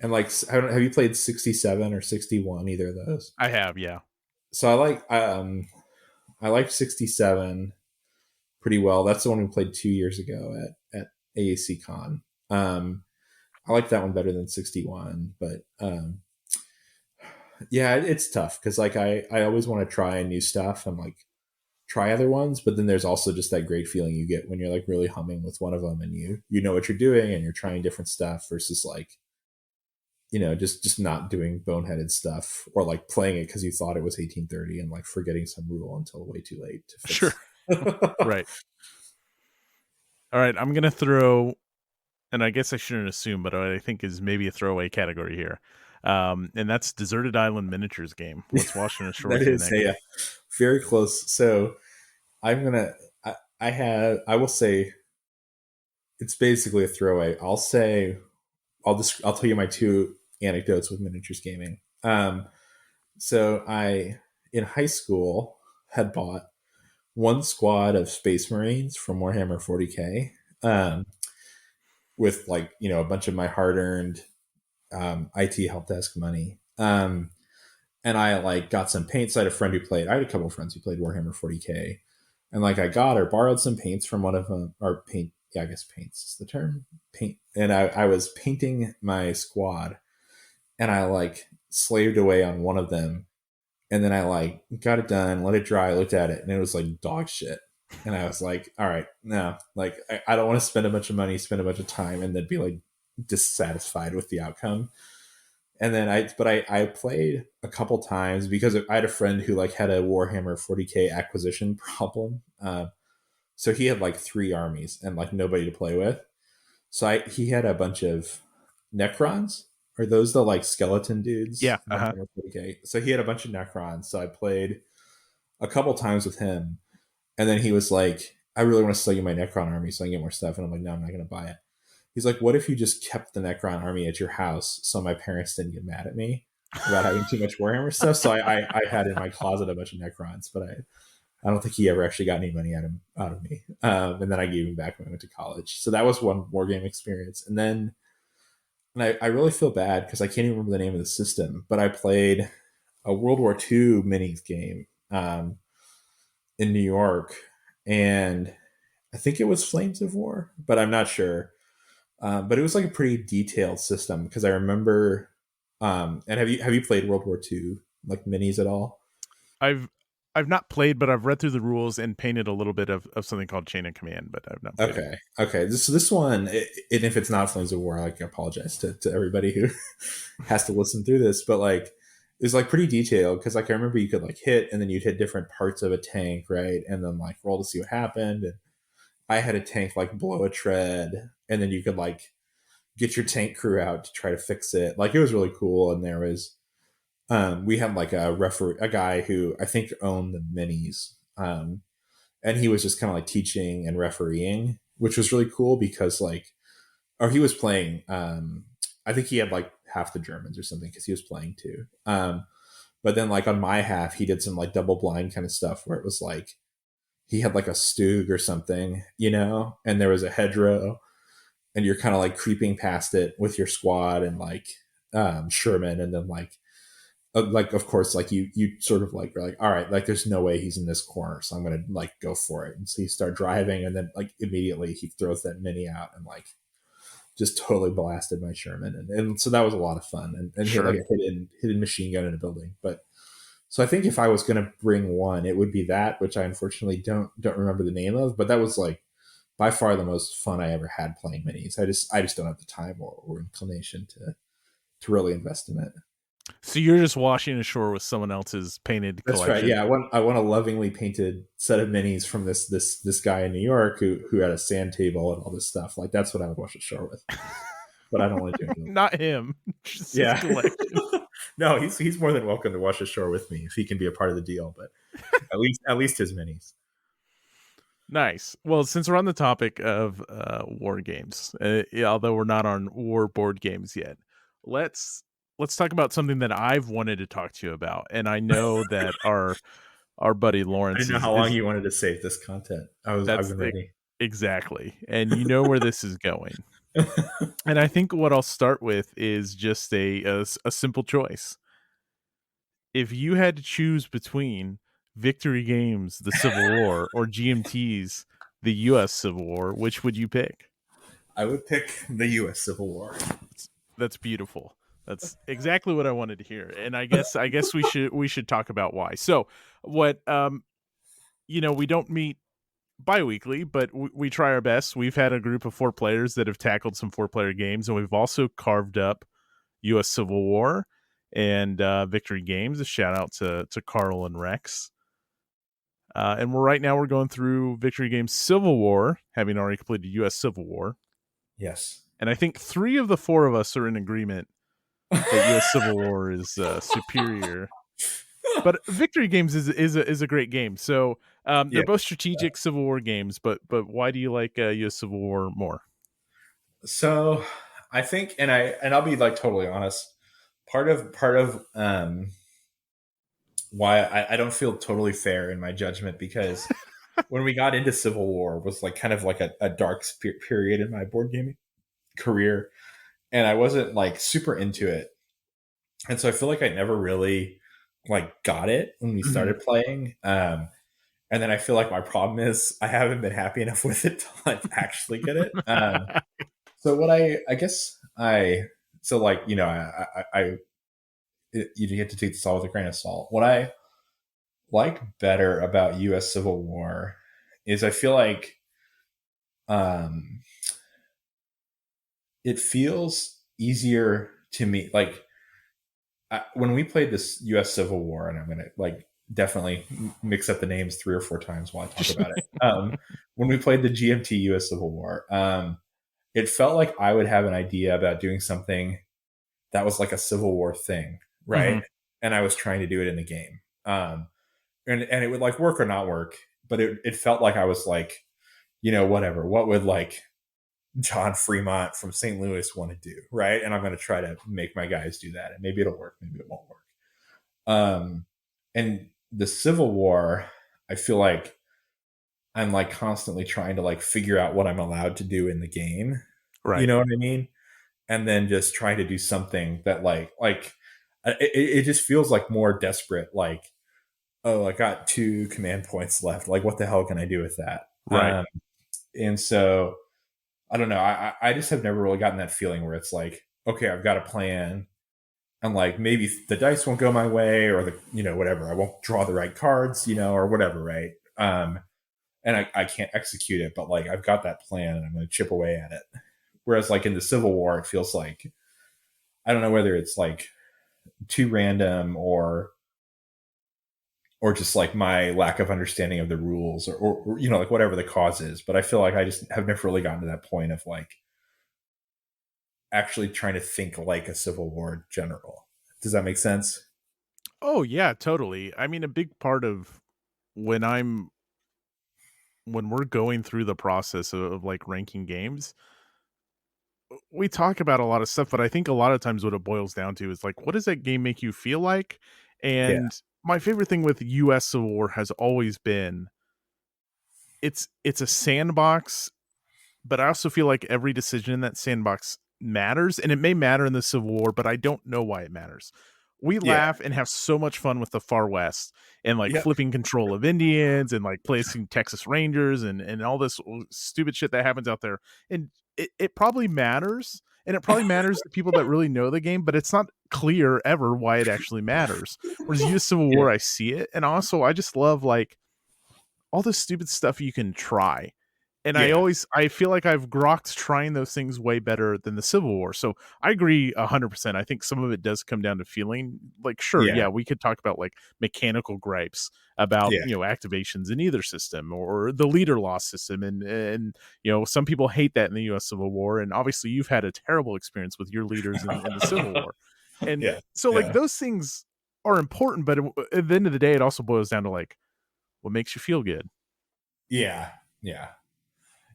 And like, I don't have you played 67 or 61, either of those? I have, yeah. So I like 67 pretty well. That's the one we played 2 years ago at AAC Con. I like that one better than 61, but yeah, it's tough because like I always want to try new stuff and like try other ones, but then there's also just that great feeling you get when you're like really humming with one of them and you know what you're doing and you're trying different stuff versus like just not doing boneheaded stuff or like playing it because you thought it was 1830 and like forgetting some rule until way too late to Sure. fix. Right. All right, I'm going to throw, and I guess I shouldn't assume, but I think is maybe a throwaway category here. And that's Deserted Island Miniatures game. What's Washington Shore That to in is that game? very close. So I'm gonna I will say it's basically a throwaway. I'll tell you my two anecdotes with miniatures gaming. So I in high school had bought one squad of Space Marines from Warhammer 40k, um, with like a bunch of my hard earned IT help desk money. And I like got some paints. I had a friend who played. I had a couple of friends who played Warhammer 40k, and like I got or borrowed some paints from one of them, or paint. Yeah, I guess paints is the term. Paint, and I was painting my squad, and I like slaved away on one of them, and then I like got it done, let it dry, looked at it, and it was like dog shit. And I was like, all right, no, like I don't want to spend a bunch of money, spend a bunch of time, and then be like dissatisfied with the outcome. And then I played a couple times because I had a friend who like had a Warhammer 40k acquisition problem. So he had like 3 armies and like nobody to play with. So he had a bunch of Necrons. Are those the like skeleton dudes Yeah. in Uh-huh. Warhammer 40k? So he had a bunch of Necrons. So I played a couple times with him, and then he was like, "I really want to sell you my Necron army so I can get more stuff." And I'm like, "No, I'm not going to buy it." He's like, "What if you just kept the Necron army at your house so my parents didn't get mad at me about having too much Warhammer stuff?" So I had in my closet a bunch of Necrons, but I don't think he ever actually got any money out of me. And then I gave him back when I went to college. So that was one war game experience. And then I really feel bad because I can't even remember the name of the system, but I played a World War II minis game in New York, and I think it was Flames of War, but I'm not sure. But it was like a pretty detailed system because I remember. And have you played World War II like minis at all? I've I've not played, but I've read through the rules and painted a little bit of something called Chain of Command, but I've not played it. Okay. This one, and if it's not Flames of War, I apologize to everybody who has to listen through this. But like, it's like pretty detailed because like I remember you could like hit, and then you'd hit different parts of a tank, right? And then like roll to see what happened. And I had a tank like blow a tread, and then you could like get your tank crew out to try to fix it. Like it was really cool. And there was we had like a guy who I think owned the minis. And he was just kind of like teaching and refereeing, which was really cool because like, or he was playing. I think he had like half the Germans or something because he was playing too. But then like on my half, he did some like double blind kind of stuff where it was like he had like a Stug or something, and there was a hedgerow, and you're kind of like creeping past it with your squad and like Sherman, and then like of course like you sort of like are like, all right, like there's no way he's in this corner, so I'm gonna like go for it. And so you start driving, and then like immediately he throws that mini out and like just totally blasted my Sherman, and so that was a lot of fun. And he had Sure. like a hidden machine gun in a building. But so I think if I was gonna bring one, it would be that, which I unfortunately don't remember the name of, but that was like by far the most fun I ever had playing minis. I just don't have the time or inclination to really invest in it. So you're just washing ashore with someone else's painted That's right. collection. Yeah, I want a lovingly painted set of minis from this guy in New York who had a sand table and all this stuff. Like that's what I would wash ashore with. But I don't want to do anything. Not him, just his Yeah. collection. No, he's more than welcome to wash ashore with me if he can be a part of the deal. But at least his minis. Nice. Well, since we're on the topic of war games, yeah, although we're not on war board games yet, let's talk about something that I've wanted to talk to you about, and I know that our buddy I Lawrence didn't know how long is you wanted to save this content. I've that's been ready. exactly, and you know where this is going. And I think what I'll start with is just a simple choice. If you had to choose between Victory Games, the Civil War, or GMT's, the U.S. Civil War, which would you pick? I would pick the U.S. Civil War. That's beautiful. That's exactly what I wanted to hear, and I guess we should talk about why. So, what we don't meet bi-weekly, but we try our best. We've had a group of 4 players that have tackled some 4-player games, and we've also carved up U.S. Civil War and Victory Games. A shout out to Carl and Rex. And right now we're going through Victory Games Civil War, having already completed U.S. Civil War. Yes. And I think 3 of the 4 of us are in agreement that U.S. Civil War is superior. But Victory Games is a great game. So they're Yeah. both strategic Civil War games. But why do you like U.S. Civil War more? So I think, and I'll be like totally honest. Part of why I don't feel totally fair in my judgment, because when we got into Civil War was like kind of like a dark period in my board gaming career, and I wasn't like super into it, and so I feel like I never really like got it when we started playing. And then I feel like my problem is I haven't been happy enough with it to like actually get it. So what I guess I so like you get to take this all with a grain of salt. What I like better about U.S. Civil War is I feel like um, it feels easier to me. Like when we played this U.S. Civil War, and I'm gonna like definitely mix up the names 3 or 4 times while I talk about it. When we played the GMT U.S. Civil War, it felt like I would have an idea about doing something that was like a Civil War thing, right? And I was trying to do it in the game. And it would like work or not work, but it felt like I was like, whatever. What would like John Fremont from St. Louis want to do, right? And I'm going to try to make my guys do that, and maybe it'll work, maybe it won't work. And the Civil War, I feel like I'm like constantly trying to like figure out what I'm allowed to do in the game. Right. You know what I mean? And then just trying to do something that like it just feels like more desperate. Like, oh, I got 2 command points left. Like, what the hell can I do with that? Right. And so I don't know. I just have never really gotten that feeling where it's like, okay, I've got a plan, and like maybe the dice won't go my way, or whatever. I won't draw the right cards, or whatever, right? And I can't execute it, but like I've got that plan, and I'm going to chip away at it. Whereas like in the Civil War, it feels like I don't know whether it's like too random or just like my lack of understanding of the rules, or like whatever the cause is. But I feel like I just have never really gotten to that point of like actually trying to think like a Civil War general. Does that make sense? Oh yeah, totally. I mean, a big part of when I'm when we're going through the process of like ranking games, we talk about a lot of stuff, but I think a lot of times what it boils down to is like, what does that game make you feel like? Yeah, And my favorite thing with US Civil War has always been it's a sandbox, but I also feel like every decision in that sandbox matters, and it may matter in the Civil War, but I don't know why it matters. We yeah, laugh and have so much fun with the Far West and like yep, flipping control of Indians and like placing Texas Rangers and all this stupid shit that happens out there. And it probably matters. And it probably matters to people that really know the game, but it's not clear ever why it actually matters. Whereas US Civil yeah, War, I see it. And also I just love like all the stupid stuff you can try. And yeah, I feel like I've grokked trying those things way better than the Civil War. So I agree 100%. I think some of it does come down to feeling like, sure, yeah, yeah, we could talk about like mechanical gripes about, yeah, activations in either system or the leader loss system. And, some people hate that in the US Civil War. And obviously you've had a terrible experience with your leaders in the Civil War. And yeah, so like yeah, those things are important, but at the end of the day, it also boils down to like what makes you feel good. yeah, yeah,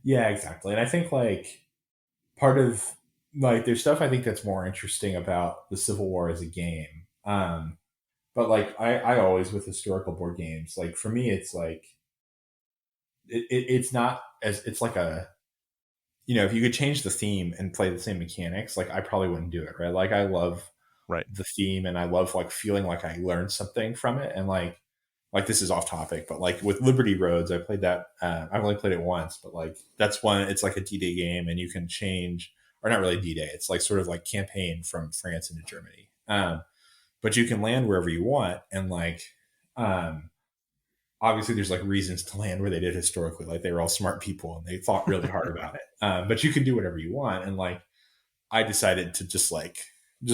yeah, exactly. And I think like part of like there's stuff I think that's more interesting about the Civil War as a game. But like I always with historical board games, like for me, it's like it's not as it's like a if you could change the theme and play the same mechanics, like I probably wouldn't do it, right? Like I love Right. the theme and I love like feeling like I learned something from it. And like this is off topic, but like with Liberty Roads, I played that. I've only played it once, but like that's one. It's like a D-Day game, and you can change, or not really D-Day. It's like sort of like campaign from France into Germany. But you can land wherever you want, and like um, obviously there's like reasons to land where they did historically. Like they were all smart people and they thought really hard about it. But you can do whatever you want, and like I decided to just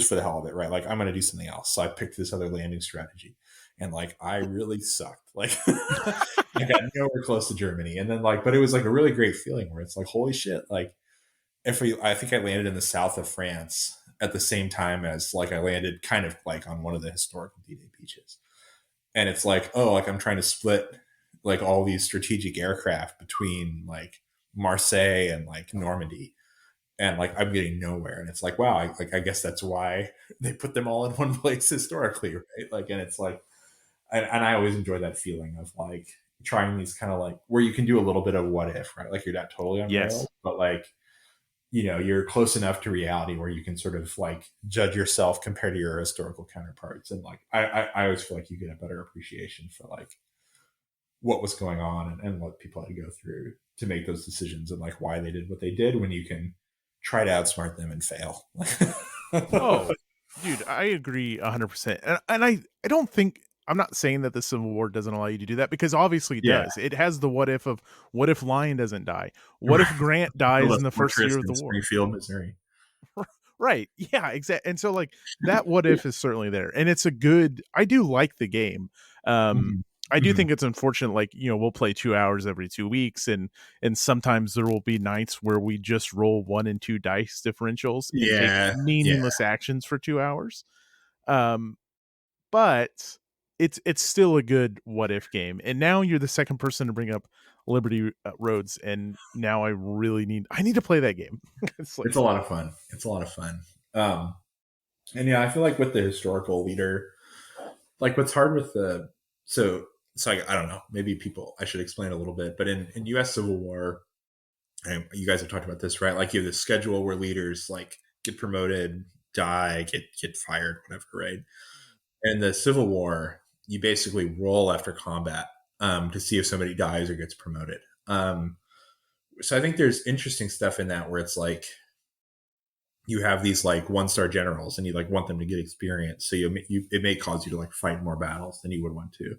for the hell of it, right? Like I'm gonna do something else. So I picked this other landing strategy. And like I really sucked. Like I got nowhere close to Germany. And then like, but it was like a really great feeling where it's like, holy shit, like I think I landed in the south of France at the same time as like I landed kind of like on one of the historical D-Day beaches. And it's like, oh, like I'm trying to split like all these strategic aircraft between like Marseille and like Normandy, and like I'm getting nowhere. And it's like, wow, I guess that's why they put them all in one place historically, right? Like, and it's like, and I always enjoy that feeling of like trying these kind of like where you can do a little bit of what if, right? Like you're not totally on rails, Yes. but like you're close enough to reality where you can sort of like judge yourself compared to your historical counterparts, and like I always feel like you get a better appreciation for like what was going on and what people had to go through to make those decisions and like why they did what they did when you can try to outsmart them and fail. Oh, dude, I agree 100%. And I don't think I'm not saying that the Civil War doesn't allow you to do that because obviously it Yeah. does. It has the what if of what if Lion doesn't die? What if Right. Grant Build dies a in the first fortress year of in the war? Springfield, Missouri. Right. Yeah, exactly. And so like that what if is certainly there. And it's a good I do like the game. Um Mhm. I do Mhm. think it's unfortunate like, we'll play 2 hours every 2 weeks and sometimes there will be nights where we just roll 1 and 2 dice differentials and take Yeah. Yeah. meaningless actions for 2 hours. Um but it's still a good what if game. And now you're the second person to bring up Liberty Roads and now I need to play that game. It's like It's a lot of fun. It's a lot of fun. Um, and yeah, I feel like with the historical leader, like what's hard with the so I don't know. Maybe people I should explain a little bit, but in U.S. Civil War, and you guys have talked about this, right? Like you have this schedule where leaders like get promoted, die, get fired, whatever, right? In the Civil War, you basically roll after combat to see if somebody dies or gets promoted. So I think there's interesting stuff in that where it's like you have these like 1-star generals and you like want them to get experience. So it may cause you to like fight more battles than you would want to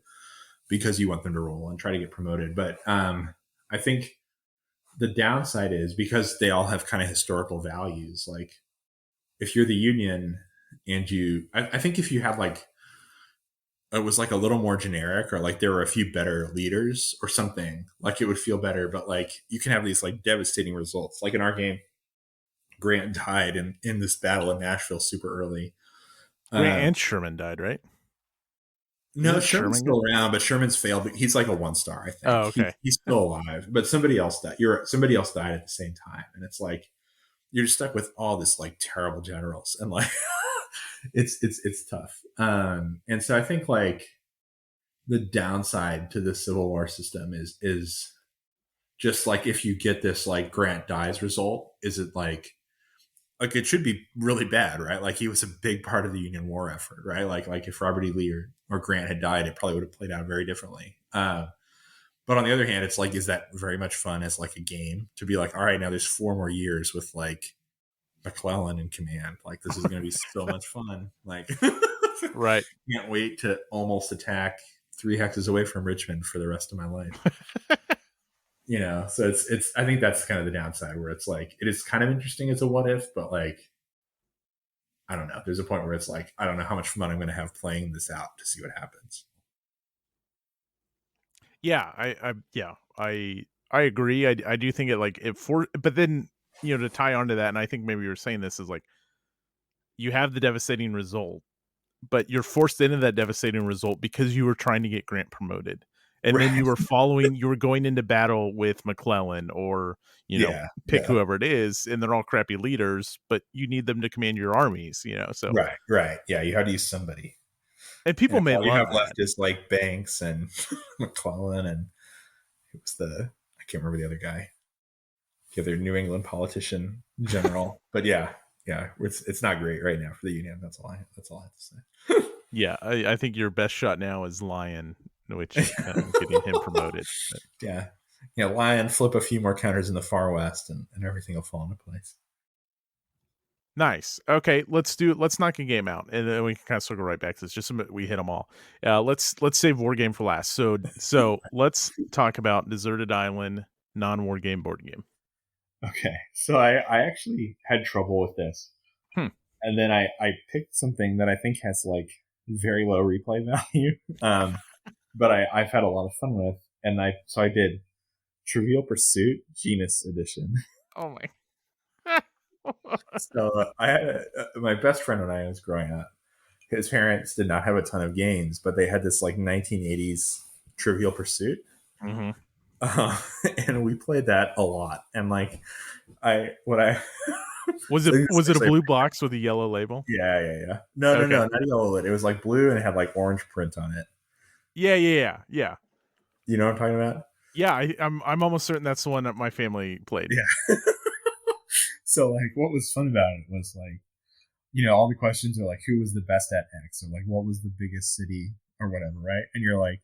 because you want them to roll and try to get promoted. But I think the downside is because they all have kind of historical values. Like if you're the Union and I think if you had like it was like a little more generic or like there were a few better leaders or something, like it would feel better. But like you can have these like devastating results. Like in our game, Grant died in this battle in Nashville super early. Grant Um, and Sherman died, right? no, Isn't Sherman's Sherman good? still around, but Sherman's failed. But he's like a 1 star, I think. Oh, okay. He's still alive, but somebody else died. Somebody else died at the same time, and it's like you're just stuck with all this like terrible generals, and like it's tough. And so I think like the downside to the Civil War system is just like if you get this like Grant dies result, is it like it should be really bad, right? Like he was a big part of the Union War effort, right? Like if Robert E. Lee or Grant had died, it probably would have played out very differently. But on the other hand, it's like, is that very much fun as like a game to be like, all right, now there's 4 more years with like McClellan in command. Like this is going to be so much fun. Like Right. can't wait to almost attack 3 hexes away from Richmond for the rest of my life. So it's I think that's kind of the downside where it's like it is kind of interesting as a what if, but like I don't know. There's a point where it's like I don't know how much fun I'm going to have playing this out to see what happens. Yeah, I agree. I do think it like it for, but then to tie onto that, and I think maybe you were saying this is like you have the devastating result, but you're forced into that devastating result because you were trying to get Grant promoted. And then Right. you were going into battle with McClellan or, Yeah. pick Yeah. whoever it is, and they're all crappy leaders, but you need them to command your armies, so. Right. Right. Yeah. You had to use somebody. And And people if may all you love have that. left is like Banks and McClellan and it was I can't remember the other guy, the other New England politician general. But yeah, it's not great right now for the Union. That's all I have to say. Yeah, I think your best shot now is Lion, which getting him promoted. But. Yeah. Lion flip a few more counters in the far west and everything will fall into place. Nice. Okay, let's knock a game out, and then we can kind of circle right back to this. Just so we hit them all. Let's save war game for last. So let's talk about Deserted Island, non-war game board game. Okay. So I actually had trouble with this. And then I picked something that I think has like very low replay value. But I've had a lot of fun with. And I did Trivial Pursuit Genus Edition. Oh my. So I had my best friend when I was growing up. His parents did not have a ton of games, but they had this like 1980s Trivial Pursuit, Mm-hmm. and we played that a lot. And like I what I Was so it a blue box with a yellow label? yeah. No, Okay. not yellow. It was like blue and it had like orange print on it. Yeah. You know what I'm talking about? Yeah, I'm almost certain that's the one that my family played. Yeah. So like what was fun about it was like all the questions are like who was the best at X or like what was the biggest city or whatever, right? And you're like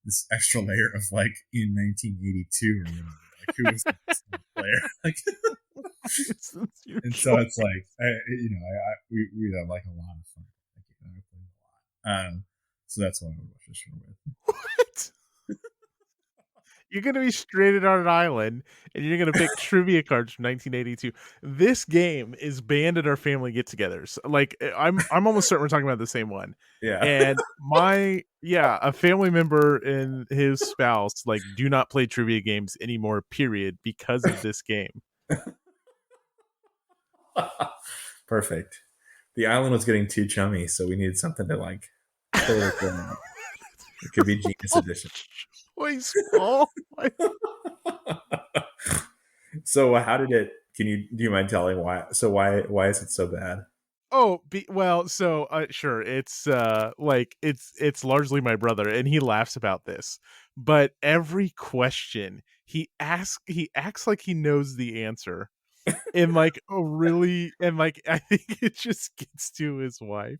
this extra layer of like in 1982 or whatever, like who was the best player, like. And so it's like we had like a lot of fun. I played a lot. So that's what I would watch this show with. What? You're gonna be stranded on an island, and you're gonna pick trivia cards from 1982. This game is banned at our family get-togethers. Like I'm almost certain we're talking about the same one. Yeah. And a family member and his spouse like do not play trivia games anymore. Period, because of this game. Perfect. The island was getting too chummy, so we needed something to like totally fill it out. It could be Genius Edition. Choice, Paul. So how did it? Do you mind telling why? So why is it so bad? Oh, sure. It's it's largely my brother, and he laughs about this. But every question he acts like he knows the answer, and like I think it just gets to his wife,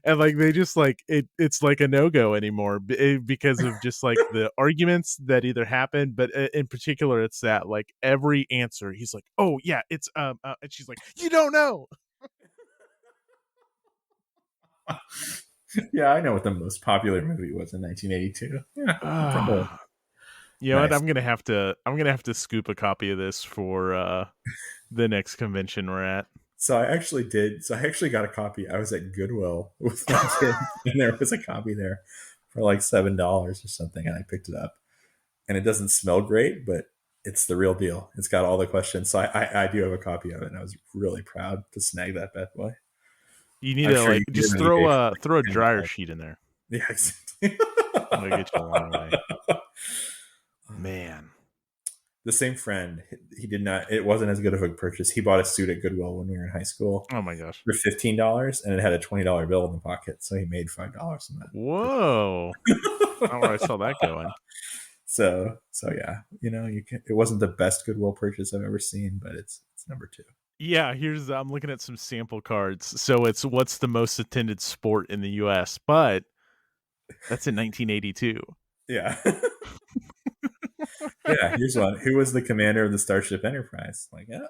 and like they just like it's like a no-go anymore because of just like the arguments that either happen, but in particular it's that like every answer he's like, oh yeah, it's and she's like, you don't know. Yeah, I know what the most popular movie was in 1982. Yeah, probably. You know what? Nice. I'm gonna have to scoop a copy of this for the next convention we're at. So I actually did. So I actually got a copy. I was at Goodwill with my kid, and there was a copy there for like $7 or something, and I picked it up. And it doesn't smell great, but It's the real deal. It's got all the questions. So I do have a copy of it, and I was really proud to snag that bad boy. You need I'm to sure like you can get it just on eBay for like throw a dryer $10. sheet in there. Yeah, exactly. That'll get you a long way. Man. The same friend, he did not. It wasn't as good of a purchase. He bought a suit at Goodwill when we were in high school Oh my gosh. for $15, and it had a $20 bill in the pocket, so he made $5 on that. Whoa. I don't know where I saw that going. So yeah, you can. It wasn't the best Goodwill purchase I've ever seen, but it's number two. Yeah, I'm looking at some sample cards. So it's what's the most attended sport in the US, but that's in 1982. Yeah. Yeah, here's one. Who was the commander of the Starship Enterprise? Like, yeah.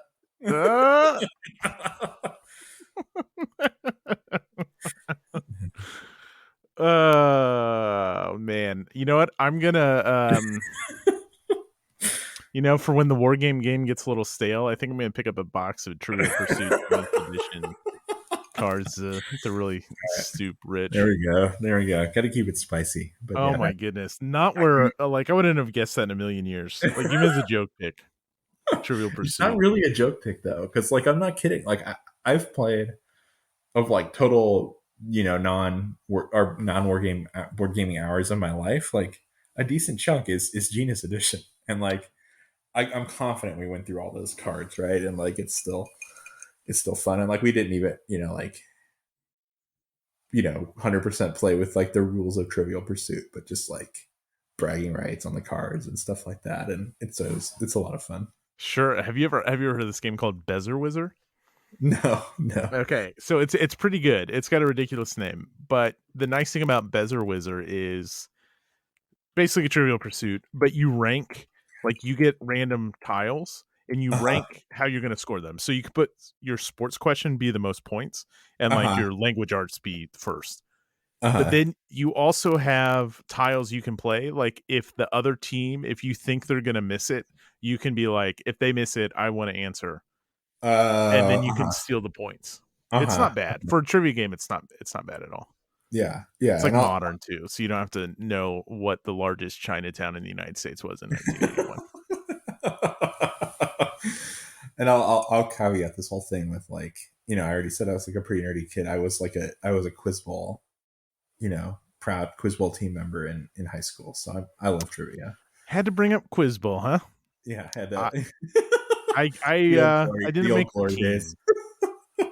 Uh, oh man. You know what? I'm gonna for when the war game gets a little stale, I think I'm gonna pick up a box of Trivial Pursuit 7th edition cards to really stoop There rich. we go. There we go. Got to keep it spicy. But Oh yeah, my goodness. Not where like I wouldn't have guessed that in a million years. Like even as a joke pick. Trivial it's not Pursuit. really a joke pick though, because like I'm not kidding. Like I've played of like total, non war game board gaming hours of my life. Like a decent chunk is Genius Edition, and like I'm confident we went through all those cards, right? And like it's still fun, and like we didn't even 100% play with like the rules of Trivial Pursuit, but just like bragging rights on the cards and stuff like that, and it's a lot of fun. Sure. Have you ever heard of this game called Bezer Wizard? No, no. Okay, so it's pretty good. It's got a ridiculous name, but the nice thing about Bezer Wizard is basically a Trivial Pursuit, but you rank like you get random tiles and you Uh-huh. rank how you're going to score them. So you can put your sports question be the most points and like Uh-huh. your language arts be first. But Uh-huh. then you also have tiles you can play. Like if the other team, if you think they're going to miss it, you can be like, if they miss it, I want to answer, and then you can Uh-huh. steal the points. It's Uh-huh. not bad for a trivia game. It's not bad at all. Yeah. It's Yeah. like And I'll modern too, so you don't have to know what the largest Chinatown in the United States was in 1981. and I'll caveat this whole thing with like, I already said I was like a pretty nerdy kid. I was a quiz ball, proud quiz ball team member in high school. So I love trivia. Had to bring up Quiz Bowl, huh? Yeah, I had I that. I the old I, glory, I the didn't old make the glory days. team.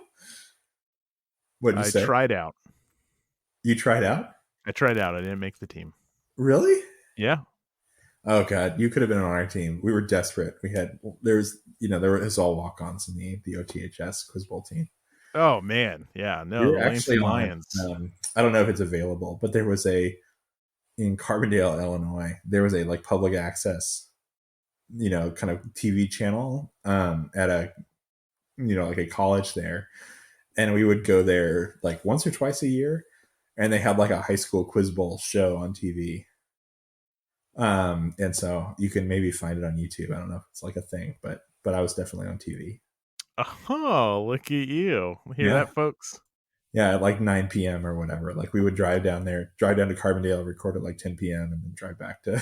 What did you I say? tried out. You tried out? I tried out. I didn't make the team. Really? Yeah. Oh god, you could have been on our team. We were desperate. There was all walk-ons in the OTHS quiz bowl team. Oh man. Yeah. We No, were the actually Lansing on. Lions. I don't know if it's available, but there was in Carbondale, Illinois. There was a like public access, kind of TV channel at a like a college there, and we would go there like once or twice a year, and they had like a high school quiz bowl show on TV. And so you can maybe find it on YouTube. I don't know if it's like a thing, but I was definitely on TV. Oh, look at you. Hear Yeah. that, folks? Yeah, at like 9 p.m. or whatever. Like we would drive down to Carbondale, record at like 10 p.m. and then drive back to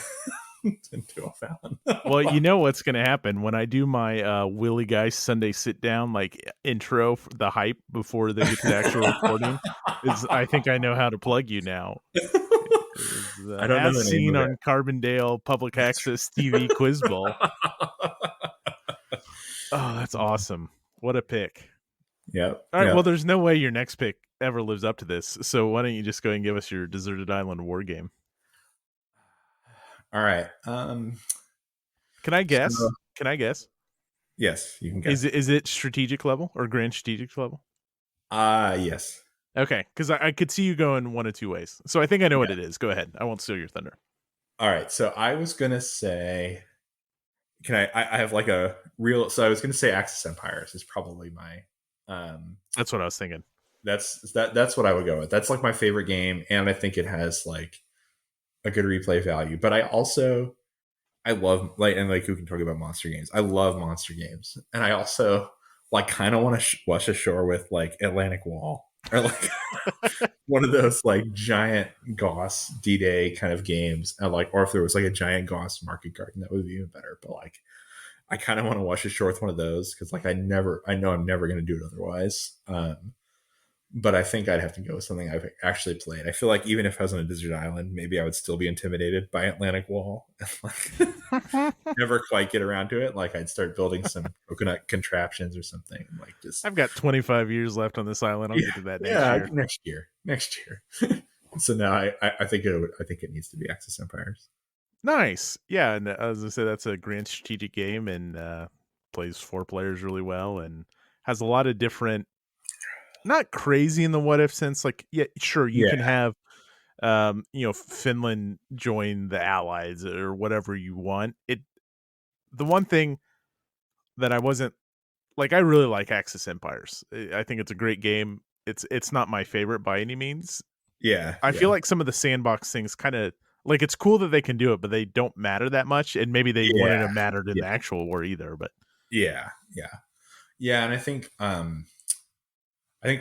to O'Fallon. Well, you know what's going to happen when I do my Willie Guy Sunday sit down, like intro, for the hype before they get to the actual recording. Is I think I know how to plug you now. Is, I don't know as the name seen of on Carbondale Public Access TV Quiz Bowl. it. Oh, that's awesome! What a pick! Yep. All right, well, Yep. there's no way your next pick ever lives up to this. So why don't you just go and give us your Deserted Island war game? All right. Can I So guess? Can I guess? yes, you can Is guess. it strategic level or grand strategic level? Yes. Okay, because I could see you going one of two ways. So I think I know what Yeah. it is. Go ahead. I won't steal your thunder. All right. So I was gonna say, can I have like a real. So I was gonna say Axis Empires is probably my. That's what I was thinking. That's what I would go with. That's like my favorite game, and I think it has like a good replay value. But I love like, and like, who can talk about monster games? I love monster games, and I also like kind of want to wash ashore with like Atlantic Wall or like one of those like giant Goss D-Day kind of games, and like, or if there was like a giant Goss Market Garden, that would be even better. But like, I kind of want to watch a show with one of those because like I know I'm never going to do it otherwise. But I think I'd have to go with something I've actually played. I feel like even if I was on a desert island, maybe I would still be intimidated by Atlantic Wall and like never quite get around to it. Like I'd start building some coconut contraptions or something, and like just I've got 25 years left on this island. I'll yeah, get to that next yeah, year. next year. So now I think I think it needs to be Axis Empires. Nice. Yeah, and as I said, that's a grand strategic game and plays 4 players really well and has a lot of different, not crazy in the what if sense. Like, yeah, sure, you Yeah, can have Finland join the Allies or whatever you want. The one thing that I wasn't like, I really like Axis Empires. I think it's a great game. It's not my favorite by any means. yeah, I feel yeah, like some of the sandbox things kind of like it's cool that they can do it, but they don't matter that much. And maybe they wouldn't yeah, have mattered in yeah, the actual war either. But yeah, yeah. And I think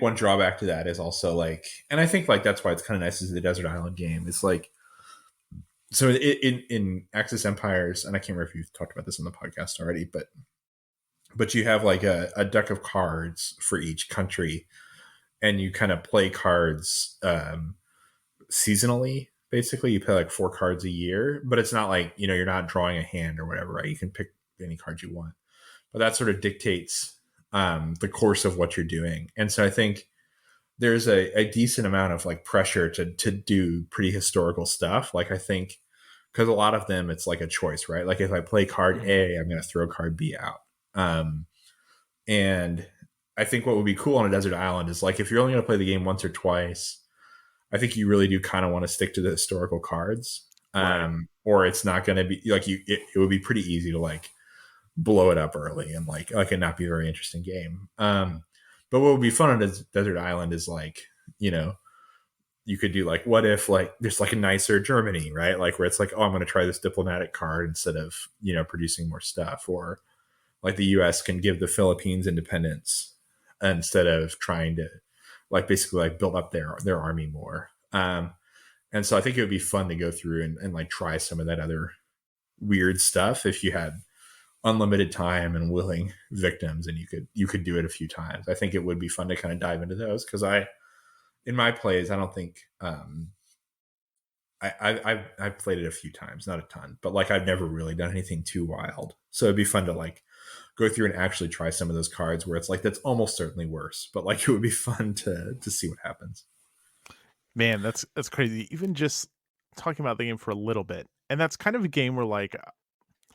one drawback to that is also like, and I think like that's why it's kind of nice as the desert island game. It's like so in Axis Empires, and I can't remember if you've talked about this on the podcast already, but you have like a deck of cards for each country, and you kind of play cards seasonally. Basically, you play like 4 cards a year, but it's not like you're not drawing a hand or whatever, right? You can pick any cards you want, but that sort of dictates the course of what you're doing. And so I think there's a decent amount of like pressure to do pretty historical stuff. Like I think because a lot of them it's like a choice, right? Like if I play card A, I'm going to throw card B out. Um, and I think what would be cool on a desert island is like if you're only going to play the game once or twice, I think you really do kind of want to stick to the historical cards. right, Or it's not going to be like it would be pretty easy to like blow it up early and like it not be a very interesting game. But what would be fun on a desert island is like, you know, you could do like what if like there's like a nicer Germany, right? Like where it's like, oh, I'm going to try this diplomatic card instead of producing more stuff, or like the U.S. can give the Philippines independence instead of trying to like basically like build up their army more. And so I think it would be fun to go through and like try some of that other weird stuff if you had unlimited time and willing victims, and you could do it a few times. I think it would be fun to kind of dive into those because in my plays I don't think I've played it a few times, not a ton, but like I've never really done anything too wild. So it'd be fun to like go through and actually try some of those cards where it's like that's almost certainly worse, but like it would be fun to see what happens. man, that's crazy. Even just talking about the game for a little bit, and that's kind of a game where like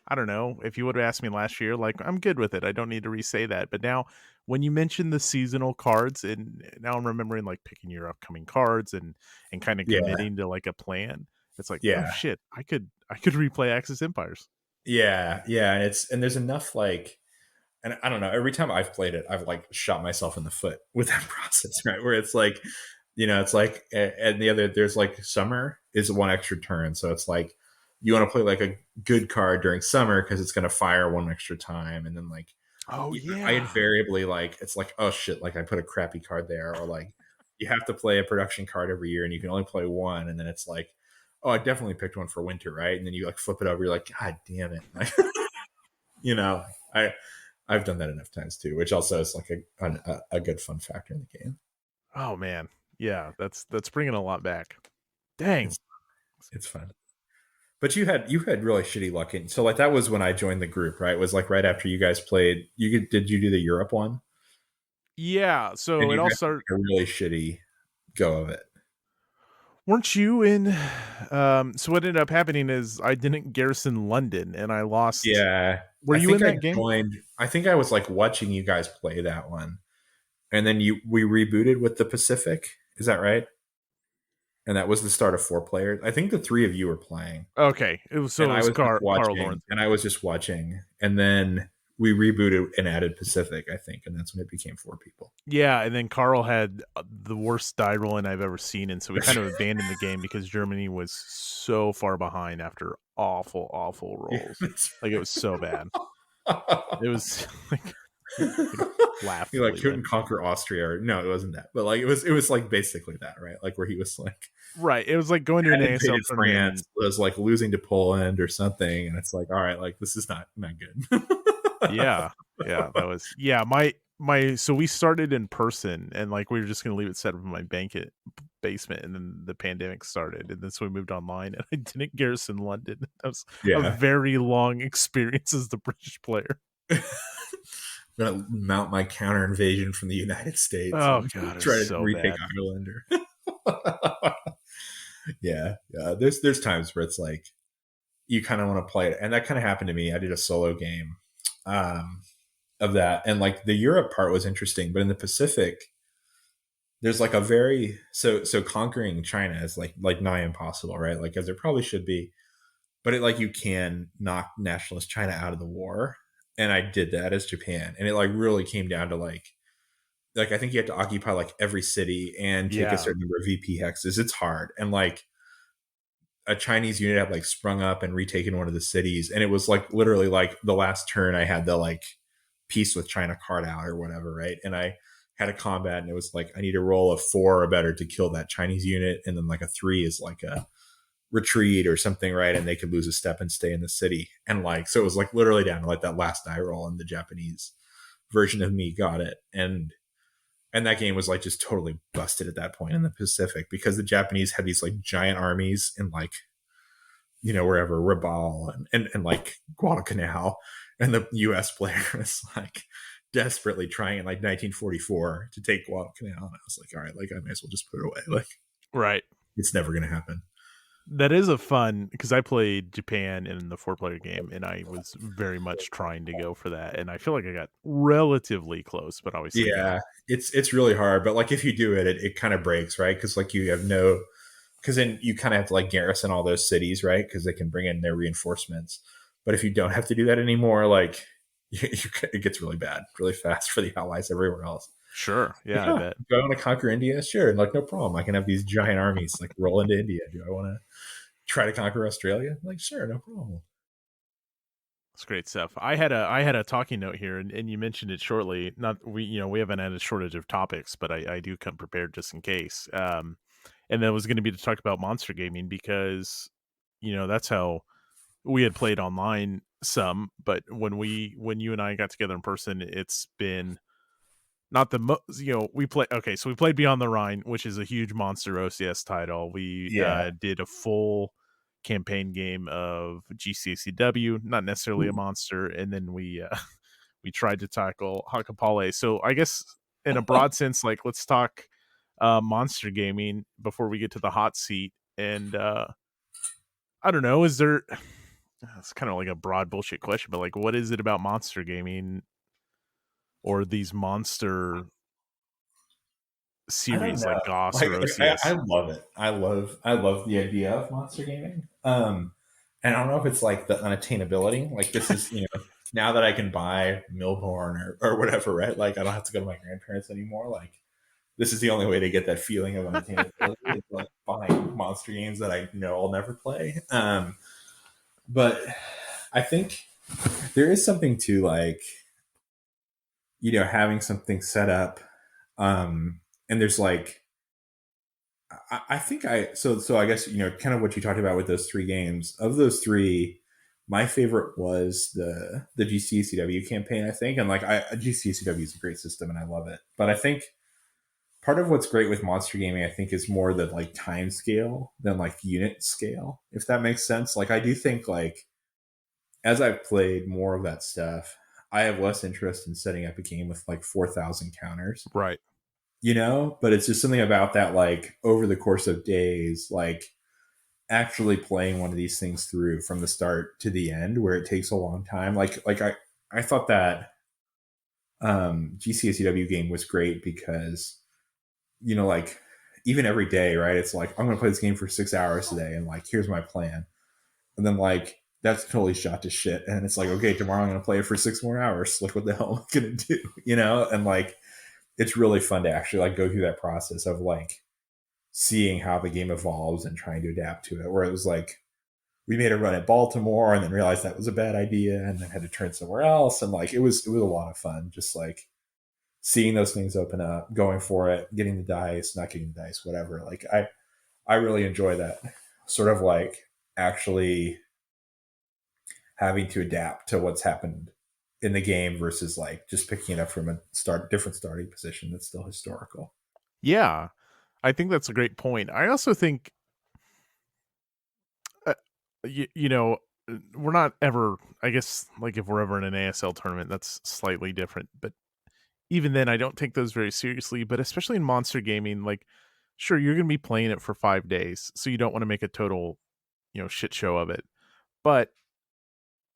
I don't know if you would have asked me last year, like I'm good with it. I don't need to re-say that. But now, when you mentioned the seasonal cards, and now I'm remembering like picking your upcoming cards and kind of Yeah, committing to like a plan. It's like, oh yeah, shit, I could replay Axis Empires. yeah, and there's enough like, and I don't know. Every time I've played it, I've like shot myself in the foot with that process, right? Where it's like, it's like, and the other, there's like summer is one extra turn, so it's like you want to play like a good card during summer because it's going to fire one extra time, and then like Oh I yeah. invariably like it's like oh shit, like I put a crappy card there, or like you have to play a production card every year and you can only play one, and then it's like oh I definitely picked one for winter, right? And then you like flip it over, you're like god damn it, like, you know I I've done that enough times too, which also is like a good fun factor in the game. Oh man. Yeah, that's bringing a lot back. Dang. It's it's fun. But you had really shitty luck in so like that was when I joined the group, right? It was like right after you guys played. Did you do the Europe one? Yeah. And So it you all guys started. had a really shitty go of it. Weren't you in? So what ended up happening is I didn't garrison London, and I lost. Yeah, Were I you think in I that game? joined. I think I was like watching you guys play that one, and then we rebooted with the Pacific. Is that right? And that was the start of 4 players. I think the 3 of you were playing, Okay, it was and it was Carl watching, Lawrence. and I was just watching, and then we rebooted and added Pacific. I think, and that's when it became 4 people. Yeah, and then Carl had the worst die rolling I've ever seen, and so we kind of abandoned the game because Germany was so far behind after awful, awful Yeah, rolls. that's Like it was so bad. It was like laugh he like fully, but couldn't conquer Austria. Or, no, it wasn't that, but like it was like basically that, right? Like where he was like right. It was like going to an had ASL invaded tournament France, and was like losing to Poland or something, and it's like, all right, like this is not good. Yeah. Yeah, that was yeah, my so we started in person and like we were just gonna leave it set up in my basement and then the pandemic started and then so we moved online and I didn't garrison London. That was a Yeah. very long experience as the British player. I'm gonna mount my counter invasion from the United States Oh and god, it was try to so retake bad. Ireland. Or yeah, yeah. There's times where it's like you kind of want to play it, and that kind of happened to me. I did a solo game um, of that, and like the Europe part was interesting, but in the Pacific, there's like a very so conquering China is like nigh impossible, right? Like as it probably should be, but it like you can knock nationalist China out of the war, and I did that as Japan, and it like really came down to like I think you have to occupy like every city and take a Yeah. certain number of VP hexes. It's hard, and like a Chinese unit had like sprung up and retaken one of the cities, and it was like literally like the last turn I had the like peace with China card out or whatever, right? And I had a combat, and it was like I need to roll a 4 or better to kill that Chinese unit, and then like a 3 is like a retreat or something, right? And they could lose a step and stay in the city, and like so it was like literally down to like that last die roll, and the Japanese version of me got it, and that game was like just totally busted at that point in the Pacific because the Japanese had these like giant armies in like wherever Rabaul and like Guadalcanal, and the U.S. player was like desperately trying in like 1944 to take Guadalcanal, and I was like, all right, like I may as well just put it away, like Right. it's never gonna happen. That is a fun because I played Japan in the 4-player game and I was very much trying to go for that and I feel like I got relatively close, but obviously, Yeah, it's really hard, but like if you do it kind of breaks, right? Because like you have no because then you kind of have to like garrison all those cities, right? Because they can bring in their reinforcements. But if you don't have to do that anymore, like it gets really bad really fast for the allies everywhere else. sure. Like, Yeah, I huh, bet. do I want to conquer India? Sure, and like no problem. I can have these giant armies like roll into India. Do I want to try to conquer Australia? Like, sure, no problem. It's great stuff. I had a talking note here and you mentioned it shortly. Not we we haven't had a shortage of topics, but I do come prepared just in case. And that was going to be to talk about monster gaming because that's how we had played online some, but when you and I got together in person, it's been not the most. We play okay, so we played Beyond the Rhine, which is a huge monster OCS title. We Yeah. did a full campaign game of GCCW, not necessarily a Ooh. monster, and then we tried to tackle Hakapale. So I guess in a broad sense, like let's talk monster gaming before we get to the hot seat. And I don't know, is there it's kind of like a broad bullshit question, but like what is it about monster gaming or these monster I don't series know. like Goss Like or I OCS? love it. I love the idea of monster gaming. And I don't know if it's like the unattainability. Like this is now that I can buy Milborn or whatever, right? Like I don't have to go to my grandparents anymore. Like this is the only way to get that feeling of unattainability is like buying monster games that I know I'll never play. But I think there is something to like having something set up, and there's like I think so I guess kind of what you talked about with those 3 games. Of those 3, my favorite was the GCCW campaign, I think. And like GCCW is a great system and I love it. But I think part of what's great with monster gaming, I think, is more the like time scale than like unit scale, if that makes sense. Like I do think like as I've played more of that stuff, I have less interest in setting up a game with like 4,000 counters, Right. but it's just something about that, like over the course of days, like actually playing one of these things through from the start to the end where it takes a long time. I thought that GCSEW game was great because, like even every day, right? It's like, I'm going to play this game for 6 hours today. And like, here's my plan. And then like, that's totally shot to shit. And it's like, okay, tomorrow I'm going to play it for 6 more hours. Like, what the hell am I going to do? And like, it's really fun to actually like go through that process of like seeing how the game evolves and trying to adapt to it. Where it was like we made a run at Baltimore and then realized that was a bad idea and then had to turn somewhere else. And like it was a lot of fun, just like seeing those things open up, going for it, getting the dice, not getting the dice, whatever. Like I really enjoy that sort of like actually having to adapt to what's happened in the game versus like just picking it up from a different starting position that's still historical. Yeah, I think that's a great point. I also think, uh, you know, we're not ever. I guess like if we're ever in an ASL tournament, that's slightly different. But even then, I don't take those very seriously. But especially in monster gaming, like, sure, you're going to be playing it for 5 days, so you don't want to make a total, shit show of it. But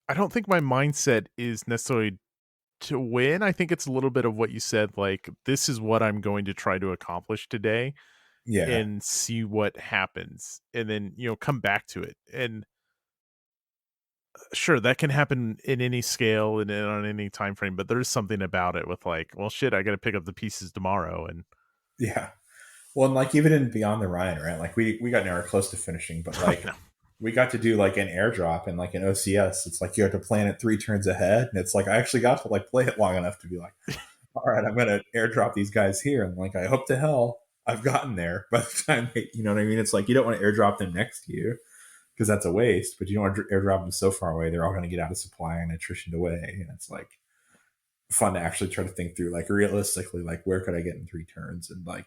I don't think my mindset is necessarily to win. I think it's a little bit of what you said, like, this is what I'm going to try to accomplish today Yeah, and see what happens. And then, come back to it. And sure, that can happen in any scale and on any time frame, but there's something about it with like, well, shit, I got to pick up the pieces tomorrow. And yeah. Well, and like even in Beyond the Rhine, right? Like we got nowhere close to finishing, but I like know. we got to do like an airdrop and like an OCS. It's like you have to plan it 3 turns ahead, and it's like I actually got to like play it long enough to be like, all right, I'm gonna airdrop these guys here, and like I hope to hell I've gotten there by the time you know what I mean. It's like you don't want to airdrop them next to you because that's a waste, but you don't want to airdrop them so far away they're all going to get out of supply and attritioned away, and it's like fun to actually try to think through like realistically like where could I get in 3 turns and like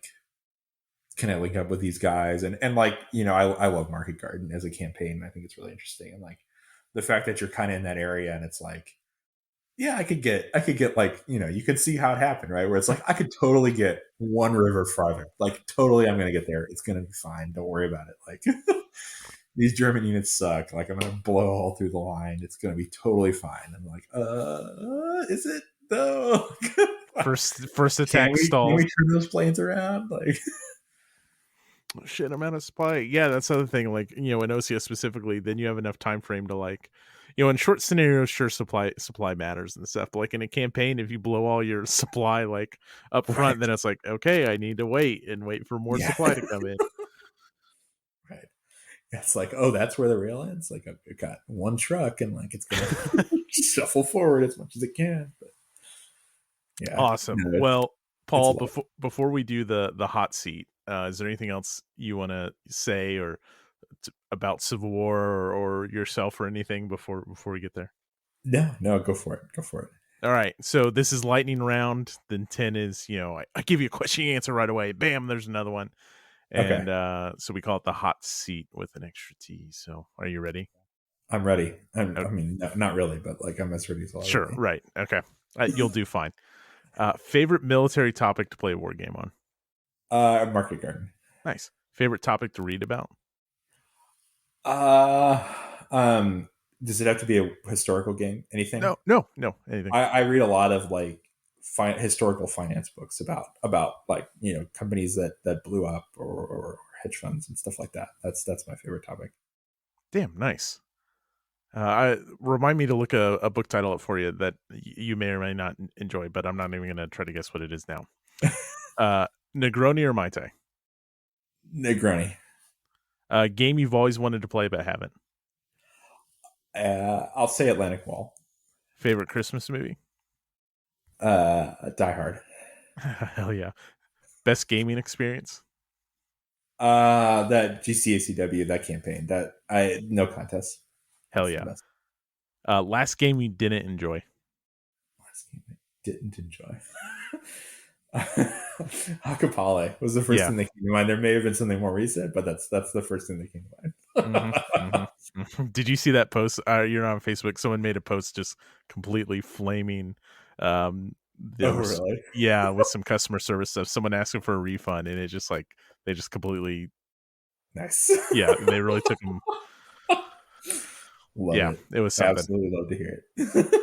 can I link up with these guys? And like, I love Market Garden as a campaign. I think it's really interesting. And like the fact that you're kind of in that area and it's like, yeah, I could get like, you could see how it happened, right? Where it's like, I could totally get one river farther. Like totally, I'm going to get there. It's going to be fine. Don't worry about it. Like these German units suck. Like I'm going to blow all through the line. It's going to be totally fine. I'm like, is it though? First can attack we stalls. turn those planes around? Like, Shit, I'm out of supply. Yeah, that's the other thing. Like, in OCS specifically, then you have enough time frame to like, in short scenarios, sure, supply matters and stuff. But like in a campaign, if you blow all your supply like up right. front, then it's like, okay, I need to wait for more Yeah. supply to come in. Right. It's like, oh, that's where the rail ends. Like, I've got one truck, and like, it's gonna shuffle forward as much as it can. But yeah, Awesome. no, Well, it's a Paul, lot. before we do the hot seat, is there anything else you want to say or about Civil War or yourself or anything before we get there? No, go for it. Go for it. All right. So this is lightning round. Then 10 is, I give you a question, you answer right away. Bam, there's another one. Okay, And so we call it the hot seat with an extra T. So are you ready? I'm ready. Oh, I mean, not really, but like, I'm as ready as I'll ever sure. be. Right. Okay. You'll do fine. Favorite military topic to play a war game on? Market Garden. Nice. Favorite topic to read about? Uh, um, does it have to be a historical game? Anything? No. Anything. I read a lot of like historical finance books about like companies that blew up or hedge funds and stuff like that. That's my favorite topic. Damn, nice. Remind me to look a book title up for you that you may or may not enjoy, but I'm not even going to try to guess what it is now. Uh, Negroni or Mai Tai? Negroni. Game you've always wanted to play but haven't. I'll say Atlantic Wall. Favorite Christmas movie? Die Hard. Hell yeah. Best gaming experience? That GCACW, that campaign, that I no contest. Hell That's the yeah. best. Last game you didn't enjoy? Last game I didn't enjoy. Hakapale was the first Yeah. thing that came to mind. There may have been something more recent, but that's the first thing that came to mind. Did you see that post? You're on Facebook. Someone made a post just completely flaming. There Oh, was, really? yeah, with some customer service stuff. Someone asking for a refund, and it just like they just completely, Nice. yeah, they really took them. Love Yeah, it. it was something. Absolutely love to hear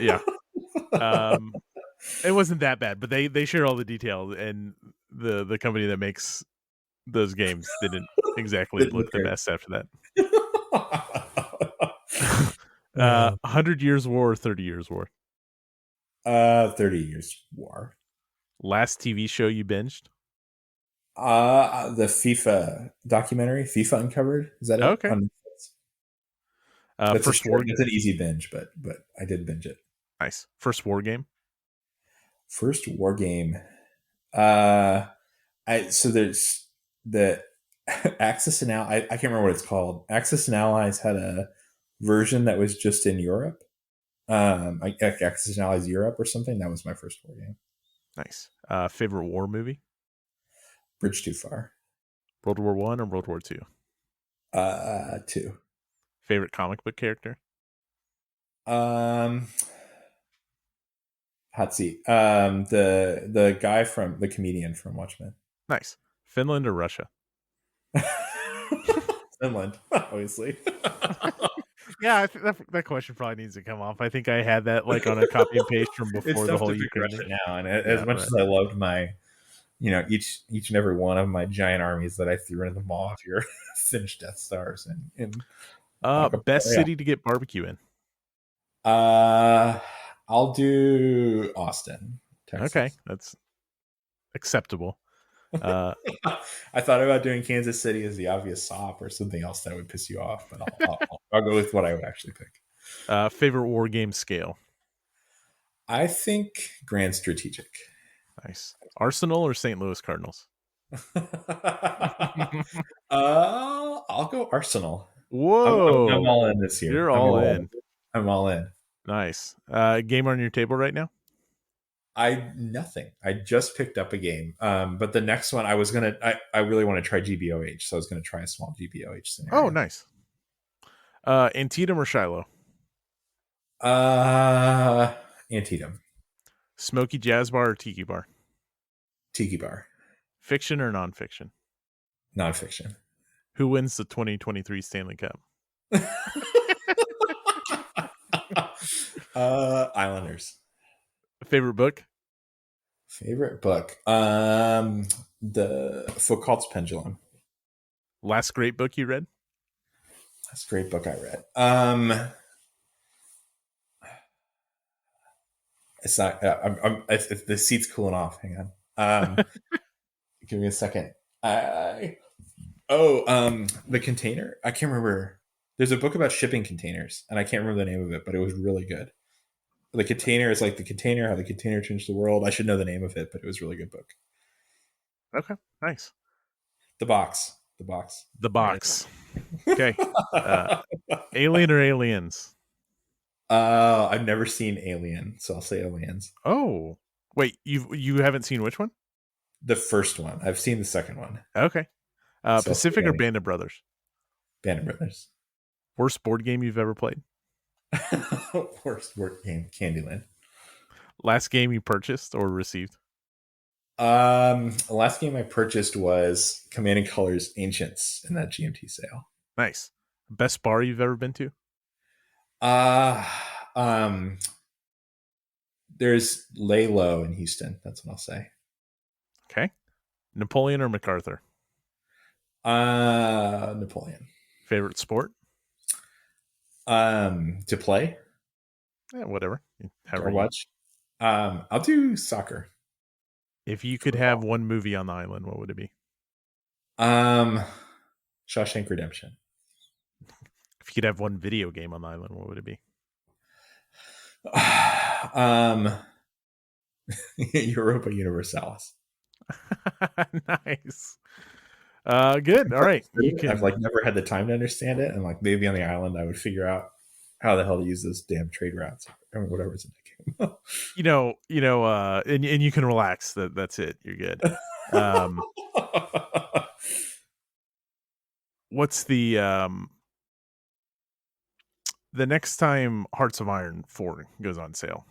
Yeah, it. it wasn't that bad, but they share all the details, and the company that makes those games didn't exactly Didn't look look the great. best after that. Uh, 100 Years War or 30 Years War? 30 Years War. Last TV show you binged? The FIFA documentary, FIFA Uncovered. Is that it? Okay. On Netflix? That's a First war. it's an easy binge, but I did binge it. Nice. First war game. First war game. Uh, so there's the Axis and I can't remember what it's called. Axis and Allies had a version that was just in Europe, Like Exceptionalize Europe or something. That was my first board game. Nice. Favorite war movie? Bridge Too Far. World War One or World War Two? Two. Favorite comic book character? Um, hot seat. The guy from the comedian from Watchmen. Nice. Finland or Russia? Finland, obviously. Yeah, I think that question probably needs to come off. I think I had that like on a copy and paste from It's before the tough to whole pick Ukraine Russia thing. now, and Yeah, as much right. as I loved my, each and every one of my giant armies that I threw into the mall of your finished Death Stars and Best yeah. city to get barbecue in? I'll do Austin, Okay, Texas. that's acceptable. Uh, I thought about doing Kansas City as the obvious sop or something else that would piss you off, but I'll go with what I would actually pick. Favorite war game scale? I think Grand Strategic. Nice. Arsenal or St. Louis Cardinals? I'll go Arsenal. I'm Whoa, all in this year. you're all in. I'm all in. Nice. Game on your table right now? Nothing. I just picked up a game. But the next one I really want to try GBOH, so I was gonna try a small GBOH Oh, scenario. nice. Antietam or Shiloh? Antietam. Smoky Jazz Bar or Tiki Bar? Tiki Bar. Fiction or nonfiction? Nonfiction. Who wins the 2023 Stanley Cup? Islanders. Favorite book? Favorite book. The Foucault's Pendulum. Last great book you read? That's a great book I read. It's not. The seat's cooling off. Hang on. Give me a second. The container. I can't remember. There's a book about shipping containers, and I can't remember the name of it, but it was really good. The container is like the container, how the container changed the world. I should know the name of it, but it was a really good book. Okay, nice. The box. The box. The box. Okay. Alien or Aliens? I've never seen Alien, so I'll say Aliens. Oh, wait, you haven't seen which one? The first one. I've seen the second one. Okay. So Pacific or Band of Brothers? Band of Brothers. Worst board game you've ever played? Worst work game, Candyland. Last game you purchased or received? The last game I purchased was Command and Colors Ancients in that GMT sale. Nice. Best bar you've ever been to? There's Lay Low in Houston. That's what I'll say. Okay. Napoleon or MacArthur? Napoleon. Favorite sport? To play? Yeah, whatever. Or watch? I'll do soccer. If you could have one movie on the island, what would it be? Shawshank Redemption. If you could have one video game on the island, what would it be? Europa Universalis. Nice. Good. All right. I've never had the time to understand it, and maybe on the island I would figure out how the hell to use those damn trade routes or whatever's in the game. And you can relax. That's it. You're good. What's the next time Hearts of Iron 4 goes on sale?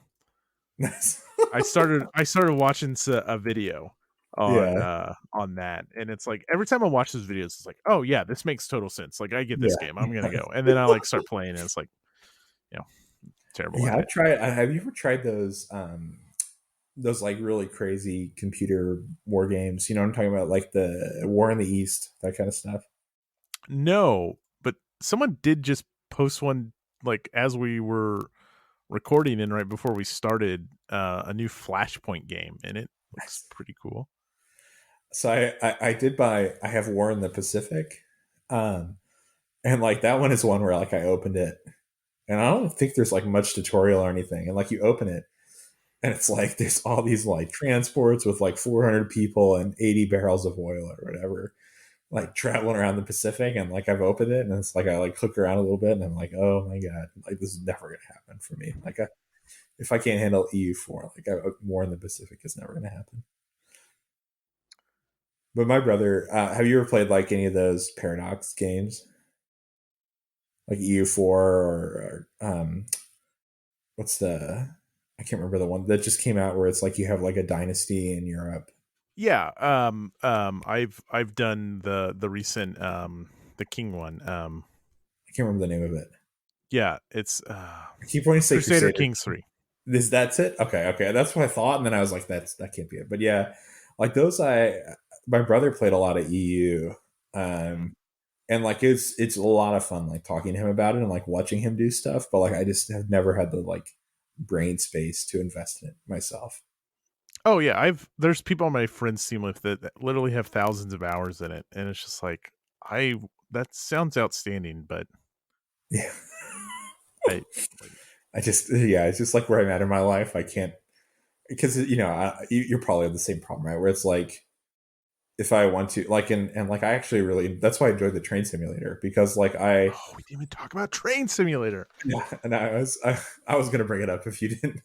I started watching a video on that, and it's like every time I watch those videos, it's like, oh yeah, this makes total sense. Like I get this game, I'm gonna go, and then I start playing, and it's like, terrible. Yeah, I've tried. Have you ever tried those really crazy computer war games? You know what I'm talking about, like the War in the East, that kind of stuff. No, but someone did just post one as we were recording and right before we started a new Flashpoint game, and it looks pretty cool. So I did buy. I have War in the Pacific, and that one is one where I opened it, and I don't think there's much tutorial or anything, and you open it, and it's there's all these transports with 400 people and 80 barrels of oil or whatever, like traveling around the Pacific, and like I've opened it and it's like I like click around a little bit and I'm like, oh my god, like this is never gonna happen for me. Like if I can't handle EU4, like war in the Pacific is never gonna happen. But my brother, have you ever played like any of those Paradox games, like EU4 or what's the? I can't remember the one that just came out where it's like you have like a dynasty in Europe. Yeah, I've done the recent the King one. I can't remember the name of it. Yeah, it's I keep wanting to say Crusader Crusader. Kings 3. That's it. Okay, okay, that's what I thought, and then I was like, that can't be it. But yeah, like those, my brother played a lot of EU, um, and like it's a lot of fun, like talking to him about it and like watching him do stuff. But like I just have never had the like brain space to invest in it myself. Oh yeah, I've there's people on my friends team with that literally have thousands of hours in it, and it's just like I that sounds outstanding, but Yeah, I like I just yeah, it's just like where I'm at in my life. I can't because you're probably have the same problem, right? Where it's like if I want to like and like I actually really that's why I enjoyed the train simulator because like I oh, we didn't even talk about Train Simulator. yeah and I was gonna bring it up if you didn't.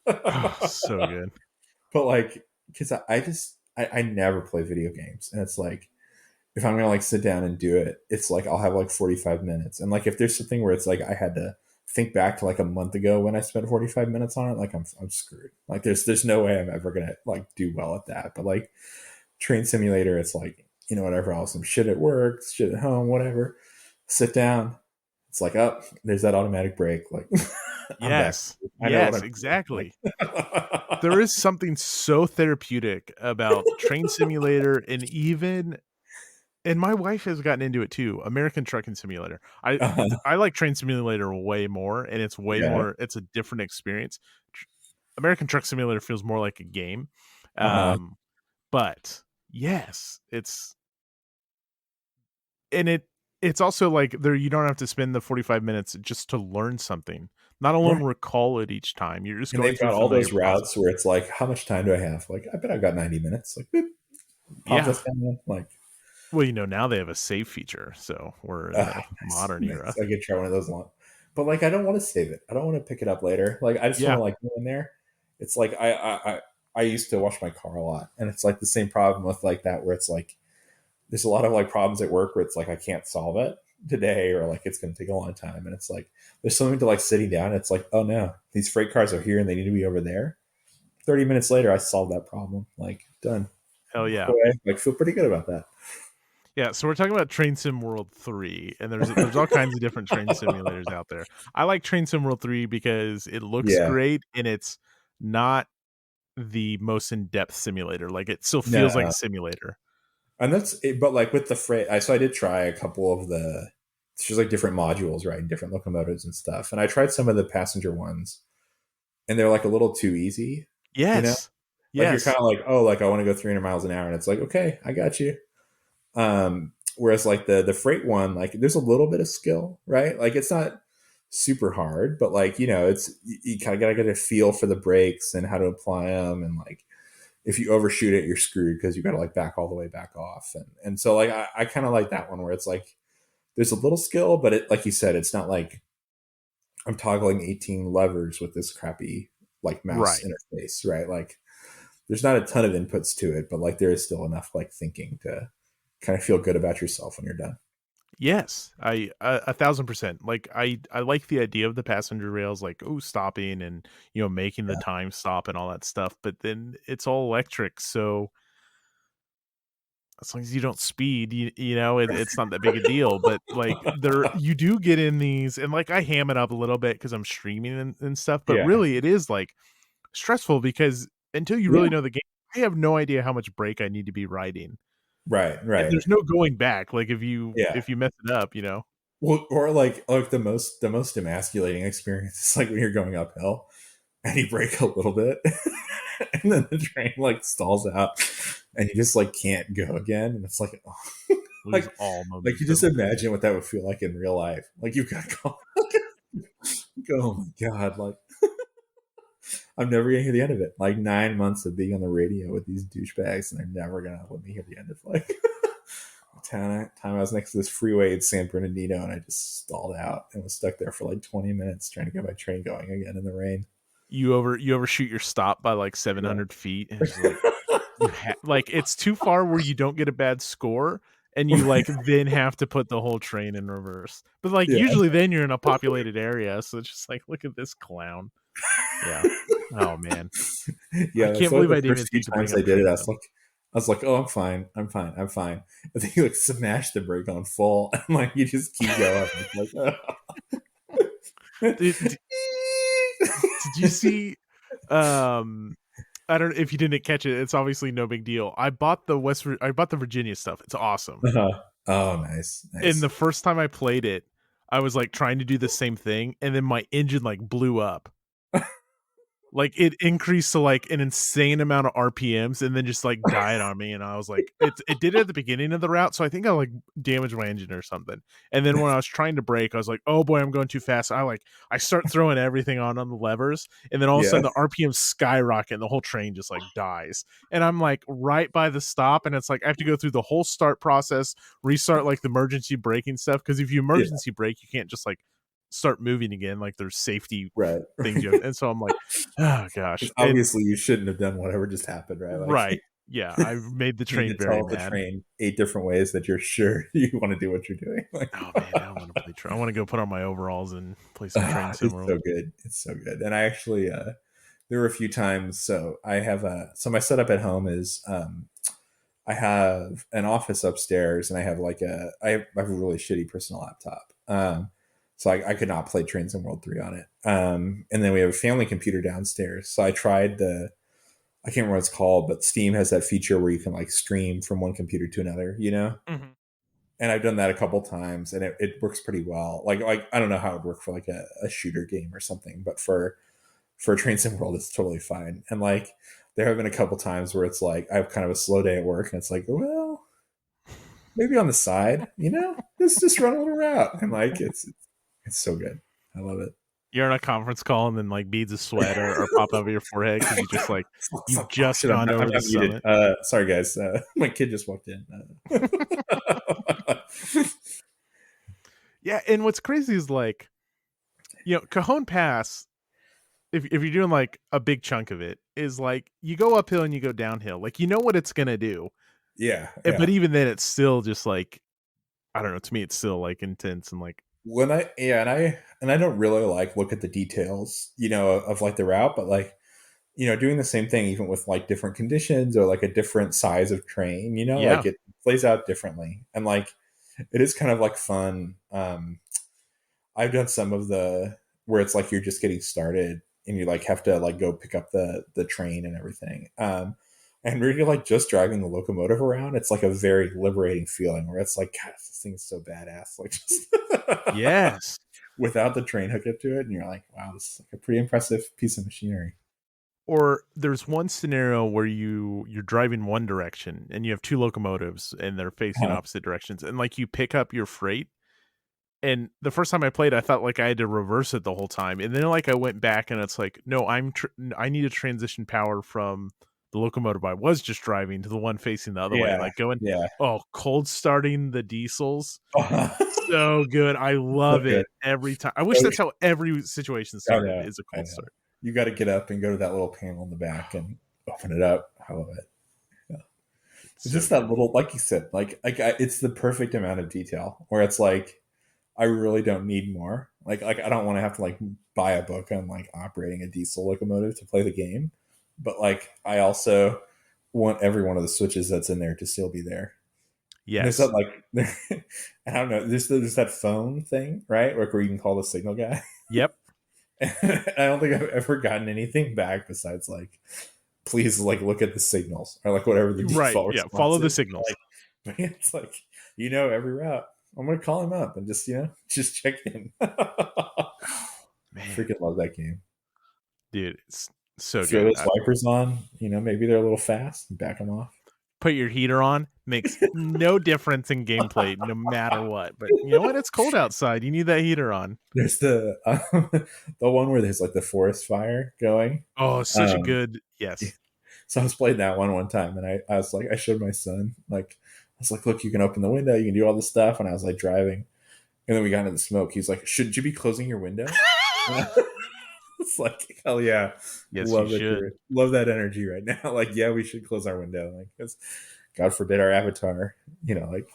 Oh, so good. But like because I never play video games and it's like if I'm gonna like sit down and do it, it's like I'll have like 45 minutes. And like if there's something where it's like I had to think back to like a month ago when I spent 45 minutes on it, like I'm screwed. Like there's no way I'm ever gonna like do well at that. But like train simulator, it's like, whatever else, some shit at work, shit at home, whatever. Sit down. It's like, oh, there's that automatic brake. Like I'm back. Yes, I know what yes, I'm doing. exactly. Like There is something so therapeutic about Train Simulator, and my wife has gotten into it too. American Trucking Simulator. I like Train Simulator way more, and it's way yeah. more. It's a different experience. American Truck Simulator feels more like a game, Uh-huh. um, but yes, and it's also like there you don't have to spend the 45 minutes just to learn something. Not alone Right. recall it each time. You're just And going they've through got all familiar those process. routes where it's like, how much time do I have? Like, I bet I've got 90 minutes. Like, boop, pop Yeah. this down. Like, Well, now they have a save feature, so we're in the nice, modern nice. era. I could try one of those long. But like, I don't want to save it. I don't want to pick it up later. Like, I just want Yeah. to like go in there. It's like I used to wash my car a lot, and it's like the same problem with like that where it's like there's a lot of like problems at work where it's like I can't solve it today or like it's going to take a long time, and it's like there's something to like sitting down. It's like, oh no, these freight cars are here and they need to be over there. 30 minutes later, I solved that problem. Like done. Hell Walk yeah. away. Like feel pretty good about that. Yeah, so we're talking about Train Sim World 3, and there's all kinds of different train simulators out there. I like Train Sim World 3 because it looks Yeah. great and it's not the most in-depth simulator. Like it still feels like a No. simulator. And that's it, but like with the freight, I did try a couple of it's just like different modules, right? And different locomotives and stuff. And I tried some of the passenger ones and they're like a little too easy, you know? Yes. Like you're kind Yes. of like, oh, like I want to go 300 miles an hour. And it's like, okay, I got you. Whereas like the freight one, like there's a little bit of skill, right? Like it's not super hard, but like, it's, you kind of got to get a feel for the brakes and how to apply them. And like, if you overshoot it, you're screwed because you got to like back all the way back off. And so like I kind of like that one where it's like there's a little skill, but it like you said, it's not like I'm toggling 18 levers with this crappy like mouse Right. interface, right? Like there's not a ton of inputs to it, but like there is still enough like thinking to kind of feel good about yourself when you're done. Yes. I 1,000%. Like I like the idea of the passenger rails like stopping and making the Yeah. time stop and all that stuff, but then it's all electric, so as long as you don't speed, it's not that big a deal. But like you do get in these, and like I ham it up a little bit because I'm streaming and stuff. But Yeah. really, it is like stressful because until you really Yeah. know the game, I have no idea how much brake I need to be riding, Right. and Right. there's no going back. Like if you Yeah. if you mess it up, Well, or like the most emasculating experience is like when you're going uphill and you brake a little bit and then the train like stalls out and you just like can't go again and it's like oh. lose like all like you just momentum. imagine what that would feel like in real life. Like you've got to go, oh my god, like I'm never gonna hear the end of it. Like 9 months of being on the radio with these douchebags and they're never gonna let me hear the end of like time I was next to this freeway in San Bernardino, and I just stalled out and was stuck there for like 20 minutes trying to get my train going again in the rain. You overshoot your stop by like Yeah. 700 feet, and it's like like it's too far where you don't get a bad score, and you like then have to put the whole train in reverse. But like Yeah. usually then you're in a populated area, so it's just like look at this clown. Yeah. Oh man, I Yeah, that's can't one of believe I the didn't even first few think to bring times I up did it. trains though. I was like, oh, I'm fine. And then you like smash the brake on full, and like you just keep going. It's like, Did, did you see? Um, I don't know if you didn't catch it. It's obviously no big deal. I bought the Virginia stuff. It's awesome. uh-huh. Oh, nice, And nice. the first time I played it, I was like trying to do the same thing, and then my engine like blew up. Like it increased to like an insane amount of RPMs and then just like died on me. And I was like, it did it at the beginning of the route. So I think I like damaged my engine or something. And then when I was trying to brake, I was like, oh boy, I'm going too fast. I start throwing everything on the levers. And then all of a Yeah, sudden the RPMs skyrocket and the whole train just like dies. And I'm like right by the stop. And it's like I have to go through the whole start process, restart like the emergency braking stuff. Cause if you yeah, emergency brake, you can't just like start moving again. Like there's safety right. things you have. And so I'm like, oh gosh. Because And obviously you shouldn't have done whatever just happened, right? Like right. Yeah, I made the you need train to very tell the mad. train 8 different ways that you're sure you want to do what you're doing. Like, Oh man, now I want to play train. I want to go put on my overalls and play some train sim it's world. so good. It's so good. And I actually, there were a few times. So I have so my setup at home is, I have an office upstairs, and I have I have a really shitty personal laptop. So I could not play Trains in World 3 on it. And then we have a family computer downstairs. So I tried I can't remember what it's called, but Steam has that feature where you can like stream from one computer to another, you know? Mhm. And I've done that a couple times, and it works pretty well. Like I don't know how it would work for like a shooter game or something, but for Train Sim World, it's totally fine. And like there have been a couple times where it's like I have kind of a slow day at work, and it's like, well, maybe on the side, let's just run a little route. And like it's so good. I love it. You're on a conference call and then like beads of sweat are pop out of your forehead because you just like So, you've oh, just shit, gone I'm over the not muted. summit. Sorry guys, my kid just walked in. Yeah, and what's crazy is like, Cajon Pass, if you're doing like a big chunk of it, is like you go uphill and you go downhill. Like you know what it's gonna do. Yeah, But yeah. even then it's still just like I don't know, to me it's still like intense and like When I yeah, and I don't really like look at the details, of like the route, but like doing the same thing even with like different conditions or like a different size of train, yeah. like it plays out differently. And like it is kind of like fun. I've done some of the where it's like you're just getting started and you like have to like go pick up the train and everything. And really like just driving the locomotive around, it's like a very liberating feeling where it's like, God, this thing is so badass. Like just Yes. without the train hooked up to it, and you're like, wow, this is like a pretty impressive piece of machinery. Or there's one scenario where you're driving one direction and you have two locomotives and they're facing Huh. opposite directions and like you pick up your freight. And the first time I played, I thought like I had to reverse it the whole time, and then like I went back and it's like, no, I need to transition power from the locomotive I was just driving to the one facing the other way, and Yeah, like going, yeah. oh, cold starting the diesels, So so good. I love good. it every time. I wish So, that's how every situation I started. know, Is a I cold know. start. You got to get up and go to that little panel in the back and open it up. I love it. Yeah. It's So just that good. little, like you said, it's the perfect amount of detail where it's like I really don't need more. Like I don't want to have to like buy a book on like operating a diesel locomotive to play the game, but like I also want every one of the switches that's in there to still be there. And there's that Yes. like, I don't know, there's that phone thing, right? Like where you can call the signal guy. Yep. And I don't think I've ever gotten anything back besides like, please like look at the signals or like whatever the Right. default Yeah. response Follow the is. signals. Like, but it's like every route. I'm gonna call him up and just just check in. I Oh, man, freaking love that game. dude, it's so Throw good. those wipers on. Maybe they're a little fast. Back them off. Put your heater on makes no difference in gameplay no matter what, but you know what, it's cold outside, you need that heater on. There's the one where there's like the forest fire going. Oh, such a Um, good, yes. so I was playing that one time, and I was like, I showed my son like was like, look, you can open the window, you can do all this stuff. And I was like driving, and then we got into the smoke. He's like, should you be closing your window? It's like, hell yeah, Yes, you should. love that energy right now. Like, yeah, we should close our window. Like, because God forbid our avatar, like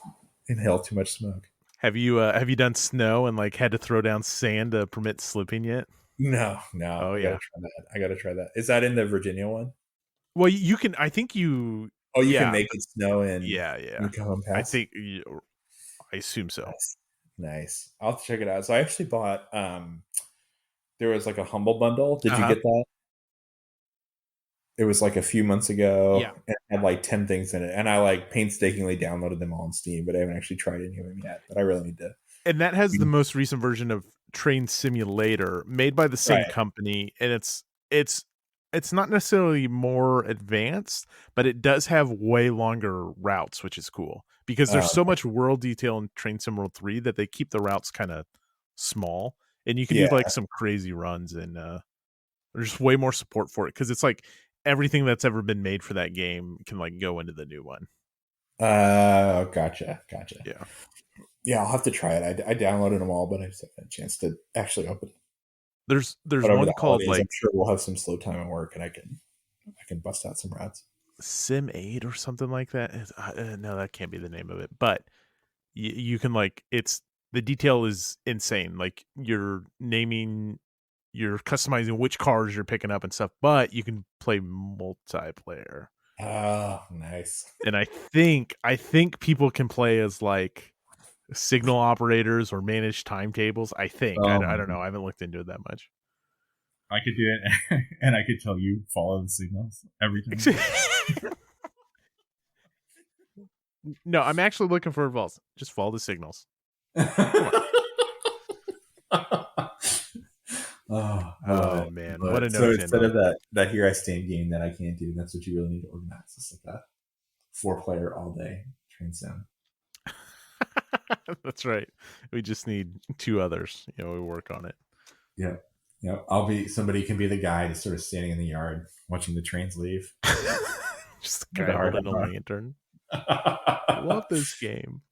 inhale too much smoke. Have you done snow and like had to throw down sand to permit slipping yet? No, Oh I yeah. gotta try that. Is that in the Virginia one? Well, you can. I think you. Oh, you can Yeah, make it snow yeah. in Cajon I Pass. think. I assume so. Nice. I'll have to check it out. So I actually bought. There was like a Humble Bundle. Did you Uh-huh. get that? It was like a few months ago. Yeah. And it had like 10 things in it, and I like painstakingly downloaded them all on Steam, but I haven't actually tried any of them yet. But I really need to. And that has the most recent version of Train Simulator, made by the same Right. company, and it's not necessarily more advanced, but it does have way longer routes, which is cool because there's so much world detail in Train Sim World 3 that they keep the routes kind of small, and you can do Yeah. like some crazy runs, and there's way more support for it because it's like everything that's ever been made for that game can like go into the new one. Gotcha. Yeah. Yeah, I'll have to try it. I downloaded them all, but I just haven't had a chance to actually open it. There's But over one the called holidays, like I'm sure we'll have some slow time at work, and I can bust out some routes. Sim 8 or something like that. No, that can't be the name of it. But you can like the detail is insane. Like you're customizing which cars you're picking up and stuff, but you can play multiplayer. Oh, nice. And I think people can play as like signal operators or manage timetables. I think. I don't know. I haven't looked into it that much. I could do it, and I could tell you follow the signals every time. No, I'm actually looking for advice. Just follow the signals. Oh man, what a so note to end instead on. of that Here I Stand game that I can't do, that's what you really need to organize. It's like a 4-player all day train sim. That's right. We just need 2 others. We work on it. Yeah. Somebody can be the guy just sort of standing in the yard watching the trains leave. Just a guy holding a lantern. Love this game.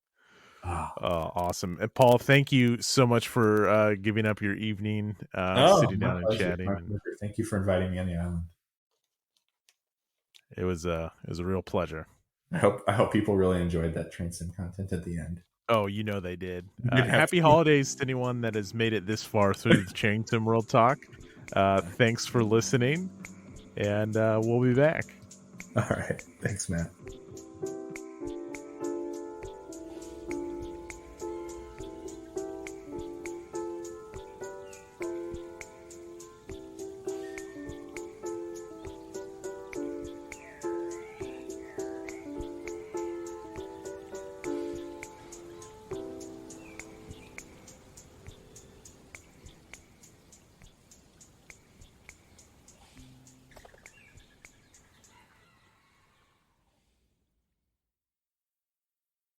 Oh, awesome. And Paul, thank you so much for giving up your evening, sitting down and chatting. Thank you for inviting me on the island. It was a real pleasure. I hope people really enjoyed that train sim content at the end. Oh, they did. Happy holidays to anyone that has made it this far through the Train Sim World Talk. Thanks for listening, and we'll be back. All right. Thanks, Matt.